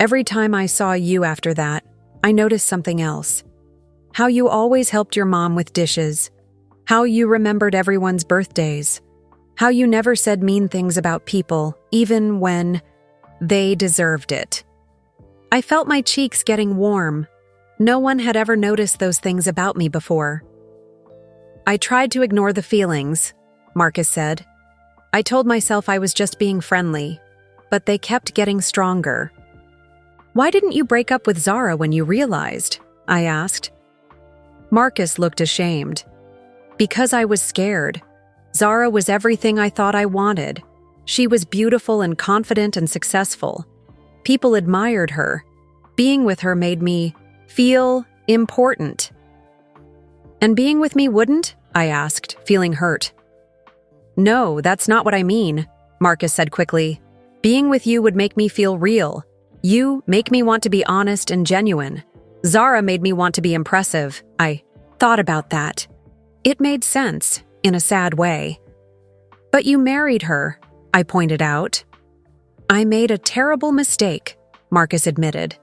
Every time I saw you after that, I noticed something else. How you always helped your mom with dishes. How you remembered everyone's birthdays. How you never said mean things about people, even when they deserved it." I felt my cheeks getting warm. No one had ever noticed those things about me before. "I tried to ignore the feelings," Marcus said. "I told myself I was just being friendly, but they kept getting stronger." "Why didn't you break up with Zara when you realized?" I asked. Marcus looked ashamed. "Because I was scared. Zara was everything I thought I wanted. She was beautiful and confident and successful. People admired her. Being with her made me feel important. And being with me wouldn't? I asked, feeling hurt. No, that's not what I mean, Marcus said quickly. Being with you would make me feel real. You make me want to be honest and genuine. Zara made me want to be impressive. I thought about that. It made sense, in a sad way. But you married her, I pointed out. I made a terrible mistake, Marcus admitted.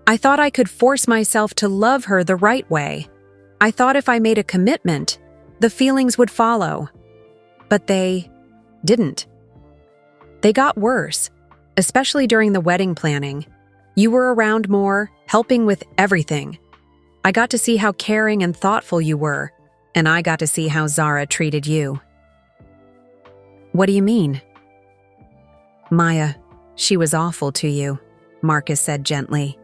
I thought I could force myself to love her the right way. I thought if I made a commitment, the feelings would follow. But they didn't. They got worse, especially during the wedding planning. You were around more, helping with everything. I got to see how caring and thoughtful you were, and I got to see how Zara treated you. What do you mean? Maya, she was awful to you, Marcus said gently.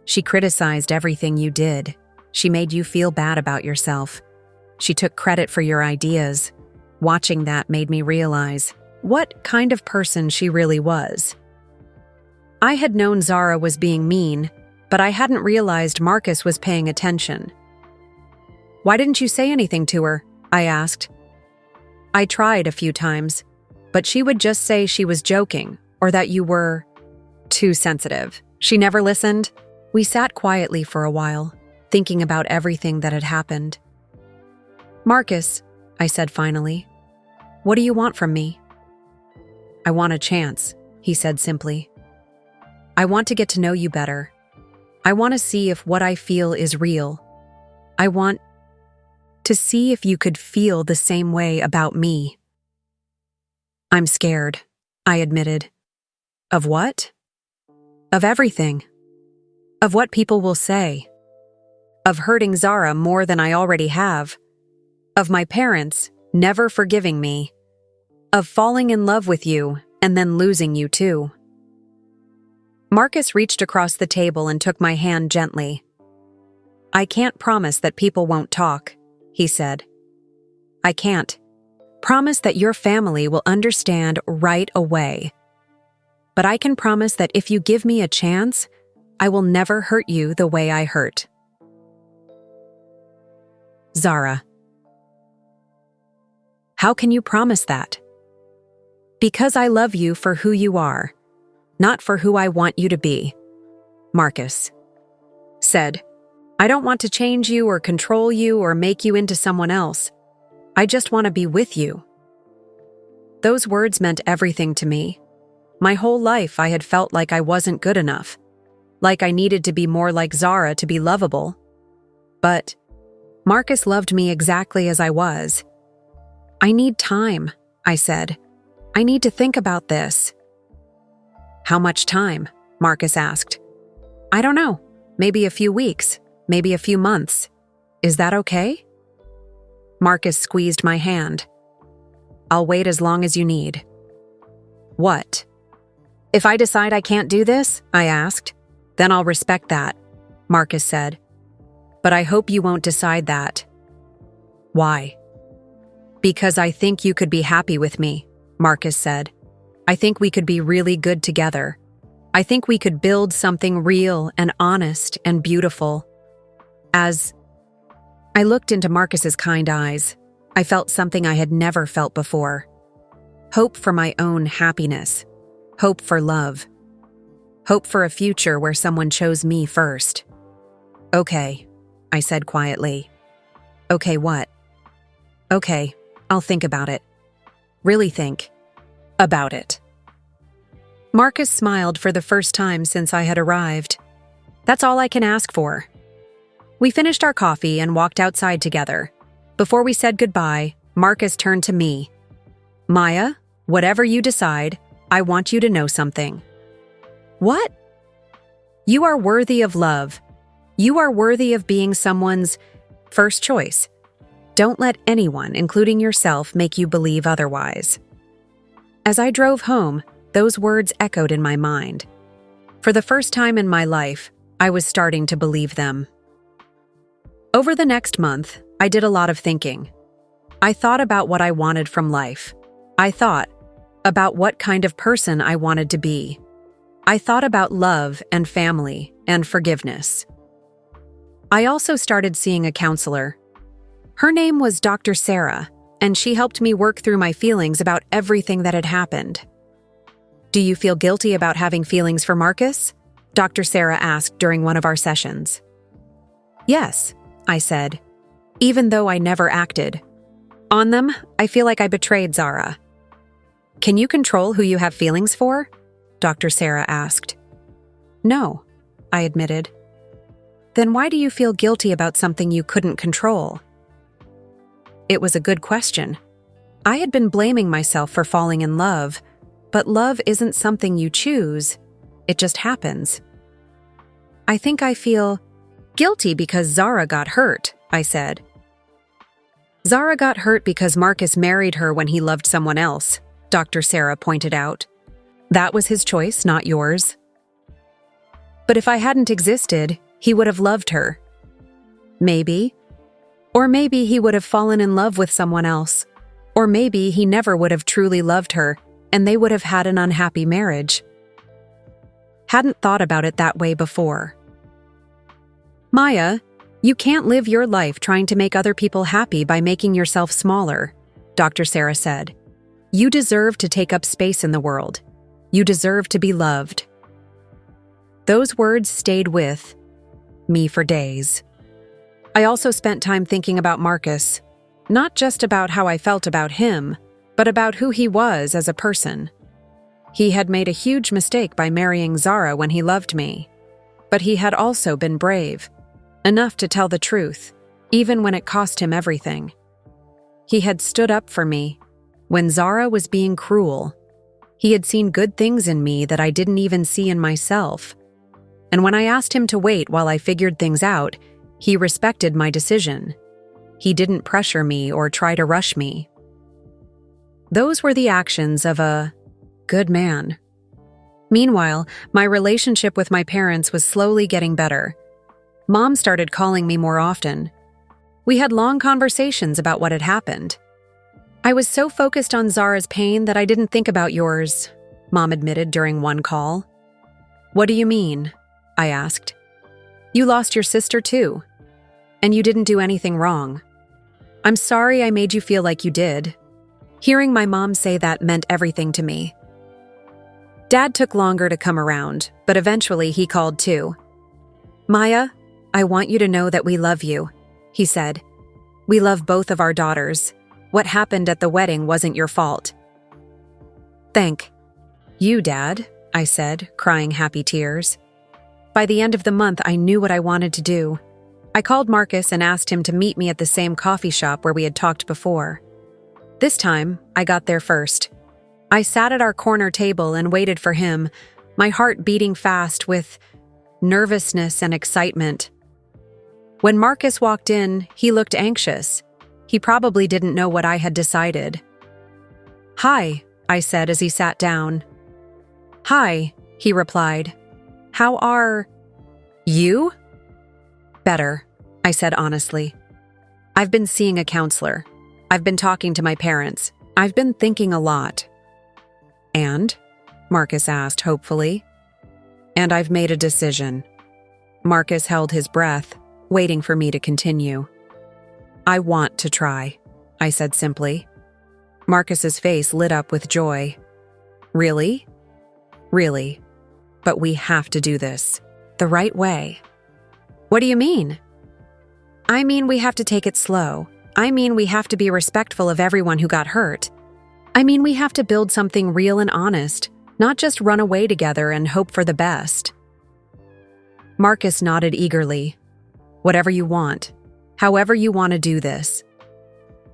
She criticized everything you did. She made you feel bad about yourself. She took credit for your ideas. Watching that made me realize what kind of person she really was. I had known Zara was being mean, but I hadn't realized Marcus was paying attention. Why didn't you say anything to her? I asked. I tried a few times, but she would just say she was joking or that you were too sensitive. She never listened. We sat quietly for a while, thinking about everything that had happened. Marcus, I said finally, what do you want from me? I want a chance, he said simply. I want to get to know you better. I want to see if what I feel is real. I want to see if you could feel the same way about me. I'm scared, I admitted. Of what? Of everything. Of what people will say. Of hurting Zara more than I already have. Of my parents never forgiving me. Of falling in love with you and then losing you too. Marcus reached across the table and took my hand gently. I can't promise that people won't talk, he said. I can't promise that your family will understand right away. But I can promise that if you give me a chance, I will never hurt you the way I hurt. Zara. How can you promise that? Because I love you for who you are, not for who I want you to be, Marcus said. I don't want to change you or control you or make you into someone else. I just want to be with you. Those words meant everything to me. My whole life I had felt like I wasn't good enough, like I needed to be more like Zara to be lovable. But Marcus loved me exactly as I was. I need time, I said. I need to think about this. How much time? Marcus asked. I don't know. Maybe a few weeks. Maybe a few months. Is that okay? Marcus squeezed my hand. I'll wait as long as you need. What? If I decide I can't do this, I asked, then I'll respect that, Marcus said. But I hope you won't decide that. Why? Because I think you could be happy with me, Marcus said. I think we could be really good together. I think we could build something real and honest and beautiful. As I looked into Marcus's kind eyes, I felt something I had never felt before. Hope for my own happiness. Hope for love. Hope for a future where someone chose me first. Okay, I said quietly. Okay, what? Okay, I'll think about it. Really think about it. Marcus smiled for the first time since I had arrived. That's all I can ask for. We finished our coffee and walked outside together. Before we said goodbye, Marcus turned to me. Maya, whatever you decide, I want you to know something. What? You are worthy of love. You are worthy of being someone's first choice. Don't let anyone, including yourself, make you believe otherwise. As I drove home, those words echoed in my mind. For the first time in my life, I was starting to believe them. Over the next month, I did a lot of thinking. I thought about what I wanted from life. I thought, about what kind of person I wanted to be. I thought about love and family and forgiveness. I also started seeing a counselor. Her name was Dr. Sarah, and she helped me work through my feelings about everything that had happened. "Do you feel guilty about having feelings for Marcus?" Dr. Sarah asked during one of our sessions. "Yes," I said, even though I never acted on them. I feel like I betrayed Zara. "Can you control who you have feelings for?" Dr. Sarah asked. "No," I admitted. "Then why do you feel guilty about something you couldn't control?" It was a good question. I had been blaming myself for falling in love, but love isn't something you choose, it just happens. "I think I feel guilty because Zara got hurt," I said. "Zara got hurt because Marcus married her when he loved someone else," Dr. Sarah pointed out. "That was his choice, not yours. But if I hadn't existed, he would have loved her. Maybe. Or maybe he would have fallen in love with someone else. Or maybe he never would have truly loved her, and they would have had an unhappy marriage." Hadn't thought about it that way before. "Maya, you can't live your life trying to make other people happy by making yourself smaller," Dr. Sarah said. "You deserve to take up space in the world. You deserve to be loved." Those words stayed with me for days. I also spent time thinking about Marcus, not just about how I felt about him, but about who he was as a person. He had made a huge mistake by marrying Zara when he loved me, but he had also been brave, enough to tell the truth, even when it cost him everything. He had stood up for me when Zara was being cruel. He had seen good things in me that I didn't even see in myself. And when I asked him to wait while I figured things out, he respected my decision. He didn't pressure me or try to rush me. Those were the actions of a good man. Meanwhile, my relationship with my parents was slowly getting better. Mom started calling me more often. We had long conversations about what had happened. "I was so focused on Zara's pain that I didn't think about yours," Mom admitted during one call. "What do you mean?" I asked. "You lost your sister too. And you didn't do anything wrong. I'm sorry I made you feel like you did." Hearing my mom say that meant everything to me. Dad took longer to come around, but eventually he called too. "Maya, I want you to know that we love you," he said. "We love both of our daughters. What happened at the wedding wasn't your fault." "Thank you, Dad," I said, crying happy tears. By the end of the month, I knew what I wanted to do. I called Marcus and asked him to meet me at the same coffee shop where we had talked before. This time, I got there first. I sat at our corner table and waited for him, my heart beating fast with nervousness and excitement. When Marcus walked in, he looked anxious. He probably didn't know what I had decided. "Hi," I said as he sat down. "Hi," he replied. "How are you?" "Better," I said honestly. "I've been seeing a counselor. I've been talking to my parents. I've been thinking a lot." "And?" Marcus asked hopefully. "And I've made a decision." Marcus held his breath, waiting for me to continue. "I want to try," I said simply. Marcus's face lit up with joy. "Really?" "Really. But we have to do this the right way." "What do you mean?" "I mean we have to take it slow. I mean we have to be respectful of everyone who got hurt. I mean we have to build something real and honest, not just run away together and hope for the best." Marcus nodded eagerly. "Whatever you want. However you want to do this."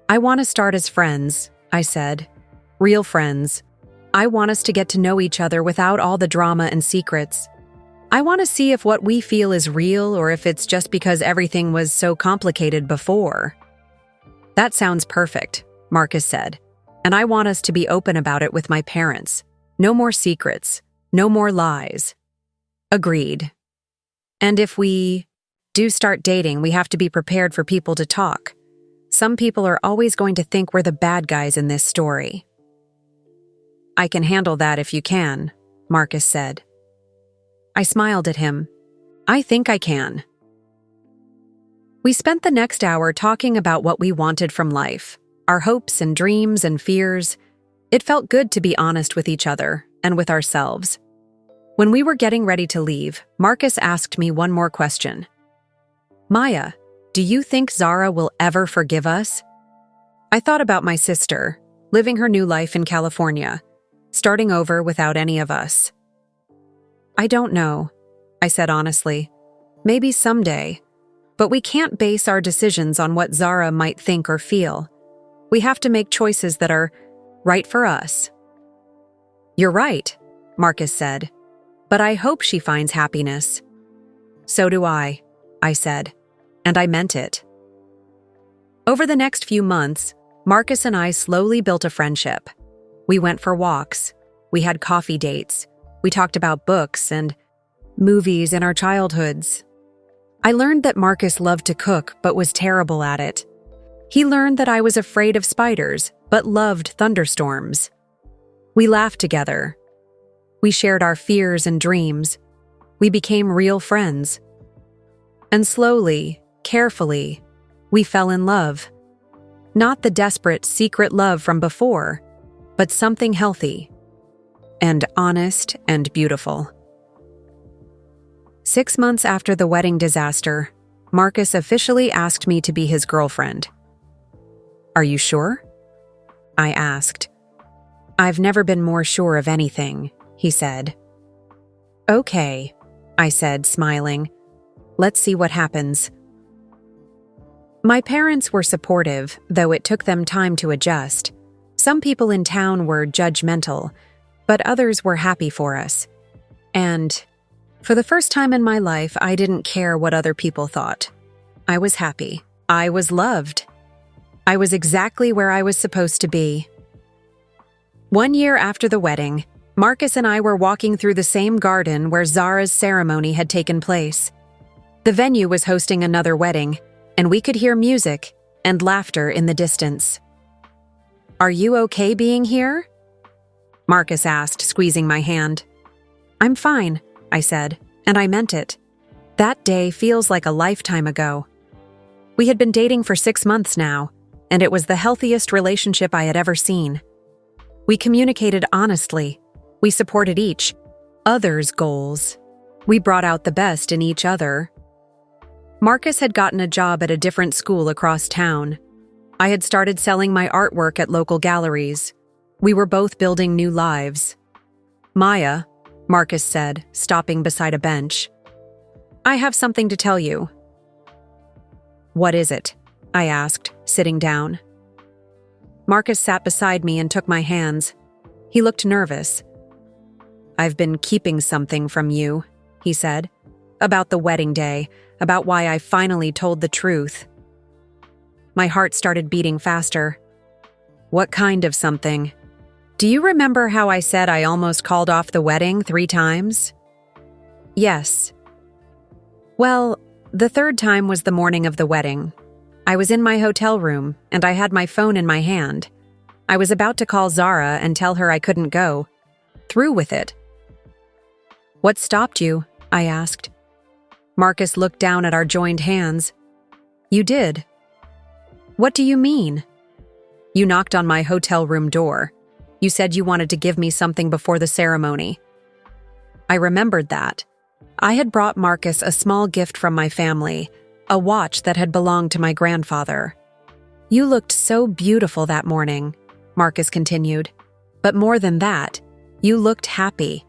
"I want to start as friends," I said. "Real friends. I want us to get to know each other without all the drama and secrets. I want to see if what we feel is real or if it's just because everything was so complicated before." "That sounds perfect," Marcus said. "And I want us to be open about it with my parents. No more secrets. No more lies." "Agreed. And if we do start dating, we have to be prepared for people to talk. Some people are always going to think we're the bad guys in this story." I can handle that if you can, Marcus said. I smiled at him. I think I can. We spent the next hour talking about what we wanted from life, our hopes and dreams and fears. It felt good to be honest with each other and with ourselves. When we were getting ready to leave, Marcus asked me one more question. Maya, do you think Zara will ever forgive us? I thought about my sister, living her new life in California, starting over without any of us. I don't know, I said honestly. Maybe someday. But we can't base our decisions on what Zara might think or feel. We have to make choices that are right for us. You're right, Marcus said. But I hope she finds happiness. So do I said. And I meant it. Over the next few months, Marcus and I slowly built a friendship. We went for walks. We had coffee dates. We talked about books and movies in our childhoods. I learned that Marcus loved to cook but was terrible at it. He learned that I was afraid of spiders but loved thunderstorms. We laughed together. We shared our fears and dreams. We became real friends. And slowly, carefully, we fell in love. Not the desperate, secret love from before, but something healthy and honest and beautiful. 6 months after the wedding disaster, Marcus officially asked me to be his girlfriend. Are you sure? I asked. I've never been more sure of anything, he said. Okay, I said, smiling. Let's see what happens. My parents were supportive, though it took them time to adjust. Some people in town were judgmental, but others were happy for us. And for the first time in my life, I didn't care what other people thought. I was happy. I was loved. I was exactly where I was supposed to be. 1 year after the wedding, Marcus and I were walking through the same garden where Zara's ceremony had taken place. The venue was hosting another wedding, and we could hear music and laughter in the distance. Are you okay being here? Marcus asked, squeezing my hand. I'm fine, I said, and I meant it. That day feels like a lifetime ago. We had been dating for 6 months now, and it was the healthiest relationship I had ever seen. We communicated honestly. We supported each other's goals. We brought out the best in each other. Marcus had gotten a job at a different school across town. I had started selling my artwork at local galleries. We were both building new lives. Maya, Marcus said, stopping beside a bench. I have something to tell you. What is it? I asked, sitting down. Marcus sat beside me and took my hands. He looked nervous. I've been keeping something from you, he said, about the wedding day, about why I finally told the truth. My heart started beating faster. What kind of something? Do you remember how I said I almost called off the wedding 3 times? Yes. Well, the 3rd time was the morning of the wedding. I was in my hotel room, and I had my phone in my hand. I was about to call Zara and tell her I couldn't go. Through with it. What stopped you? I asked. Marcus looked down at our joined hands. You did. What do you mean? You knocked on my hotel room door. You said you wanted to give me something before the ceremony. I remembered that. I had brought Marcus a small gift from my family, a watch that had belonged to my grandfather. You looked so beautiful that morning, Marcus continued. But more than that, you looked happy.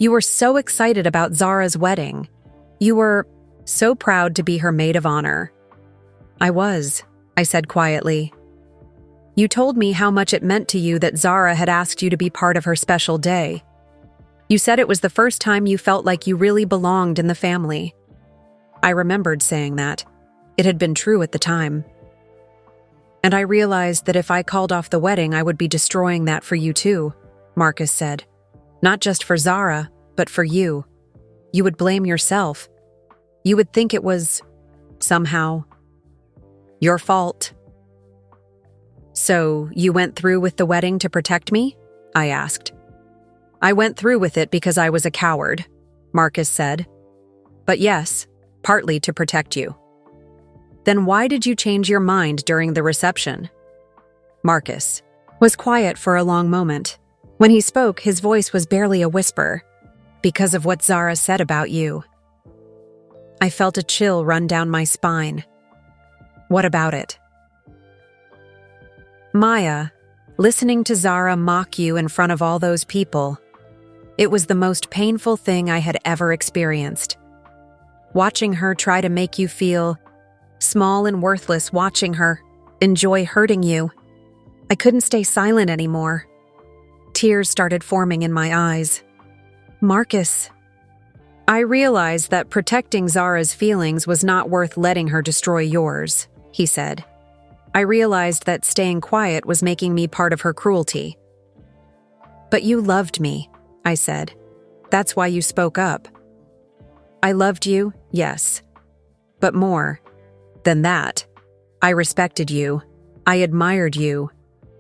You were so excited about Zara's wedding. You were so proud to be her maid of honor. I was, I said quietly. You told me how much it meant to you that Zara had asked you to be part of her special day. You said it was the first time you felt like you really belonged in the family. I remembered saying that. It had been true at the time. And I realized that if I called off the wedding, I would be destroying that for you too, Marcus said. Not just for Zara, but for you. You would blame yourself. You would think it was, somehow, your fault. So, you went through with the wedding to protect me? I asked. I went through with it because I was a coward, Marcus said. But yes, partly to protect you. Then why did you change your mind during the reception? Marcus was quiet for a long moment. When he spoke, his voice was barely a whisper. Because of what Zara said about you. I felt a chill run down my spine. What about it? Maya, listening to Zara mock you in front of all those people. It was the most painful thing I had ever experienced. Watching her try to make you feel small and worthless, watching her enjoy hurting you. I couldn't stay silent anymore. Tears started forming in my eyes. Marcus. I realized that protecting Zara's feelings was not worth letting her destroy yours, he said. I realized that staying quiet was making me part of her cruelty. But you loved me, I said. That's why you spoke up. I loved you, yes. But more than that, I respected you, I admired you,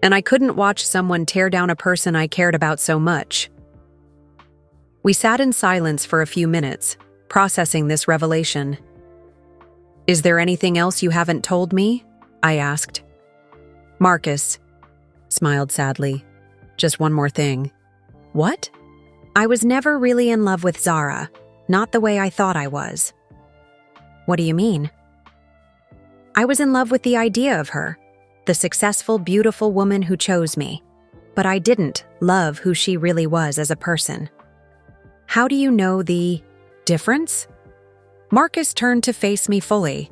and I couldn't watch someone tear down a person I cared about so much. We sat in silence for a few minutes, processing this revelation. Is there anything else you haven't told me? I asked. Marcus smiled sadly. Just one more thing. What? I was never really in love with Zara, not the way I thought I was. What do you mean? I was in love with the idea of her, the successful, beautiful woman who chose me, but I didn't love who she really was as a person. How do you know the difference? Marcus turned to face me fully.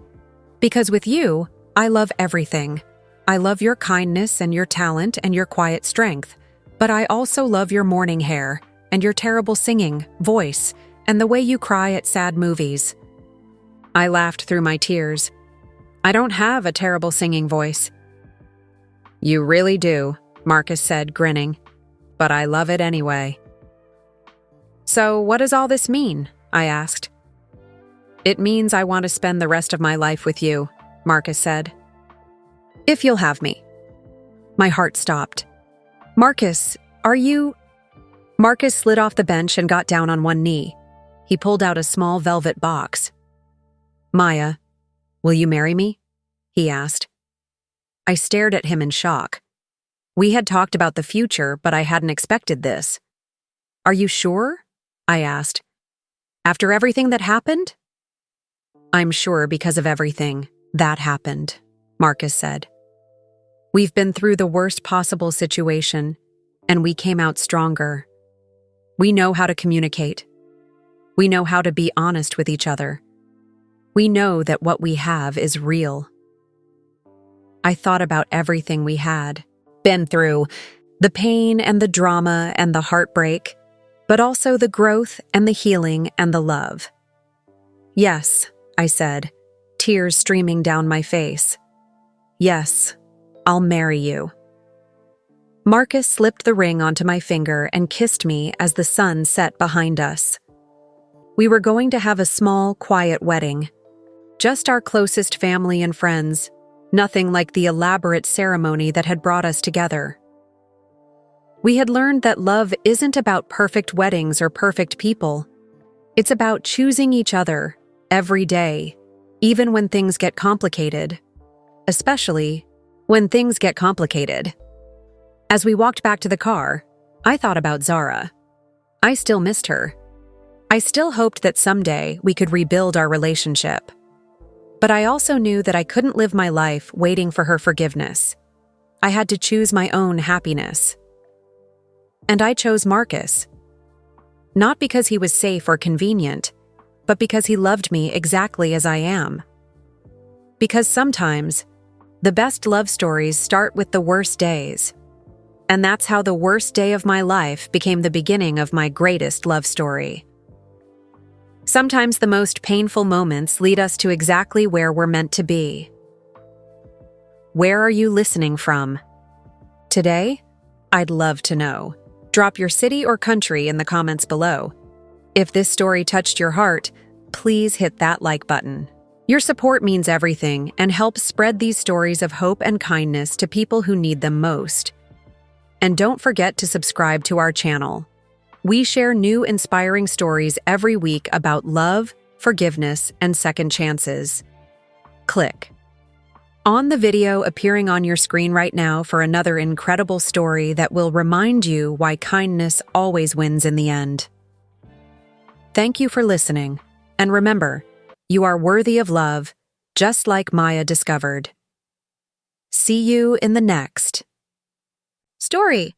Because with you, I love everything. I love your kindness and your talent and your quiet strength, but I also love your morning hair and your terrible singing, voice, and the way you cry at sad movies. I laughed through my tears. I don't have a terrible singing voice. You really do, Marcus said, grinning. But I love it anyway. So what does all this mean? I asked. It means I want to spend the rest of my life with you, Marcus said. If you'll have me. My heart stopped. Marcus, are you... Marcus slid off the bench and got down on one knee. He pulled out a small velvet box. Maya, will you marry me? He asked. I stared at him in shock. We had talked about the future, but I hadn't expected this. Are you sure? I asked. After everything that happened? I'm sure because of everything that happened, Marcus said. We've been through the worst possible situation, and we came out stronger. We know how to communicate. We know how to be honest with each other. We know that what we have is real. I thought about everything we had been through, the pain and the drama and the heartbreak, but also the growth and the healing and the love. Yes, I said, tears streaming down my face. Yes, I'll marry you. Marcus slipped the ring onto my finger and kissed me as the sun set behind us. We were going to have a small, quiet wedding. Just our closest family and friends, nothing like the elaborate ceremony that had brought us together. We had learned that love isn't about perfect weddings or perfect people. It's about choosing each other every day, even when things get complicated. Especially when things get complicated. As we walked back to the car, I thought about Zara. I still missed her. I still hoped that someday we could rebuild our relationship. But I also knew that I couldn't live my life waiting for her forgiveness. I had to choose my own happiness. And I chose Marcus. Not because he was safe or convenient, but because he loved me exactly as I am. Because sometimes, the best love stories start with the worst days. And that's how the worst day of my life became the beginning of my greatest love story. Sometimes the most painful moments lead us to exactly where we're meant to be. Where are you listening from? Today, I'd love to know. Drop your city or country in the comments below. If this story touched your heart, please hit that like button. Your support means everything and helps spread these stories of hope and kindness to people who need them most. And don't forget to subscribe to our channel. We share new inspiring stories every week about love, forgiveness, and second chances. Click on the video appearing on your screen right now for another incredible story that will remind you why kindness always wins in the end. Thank you for listening, and remember, you are worthy of love, just like Maya discovered. See you in the next story.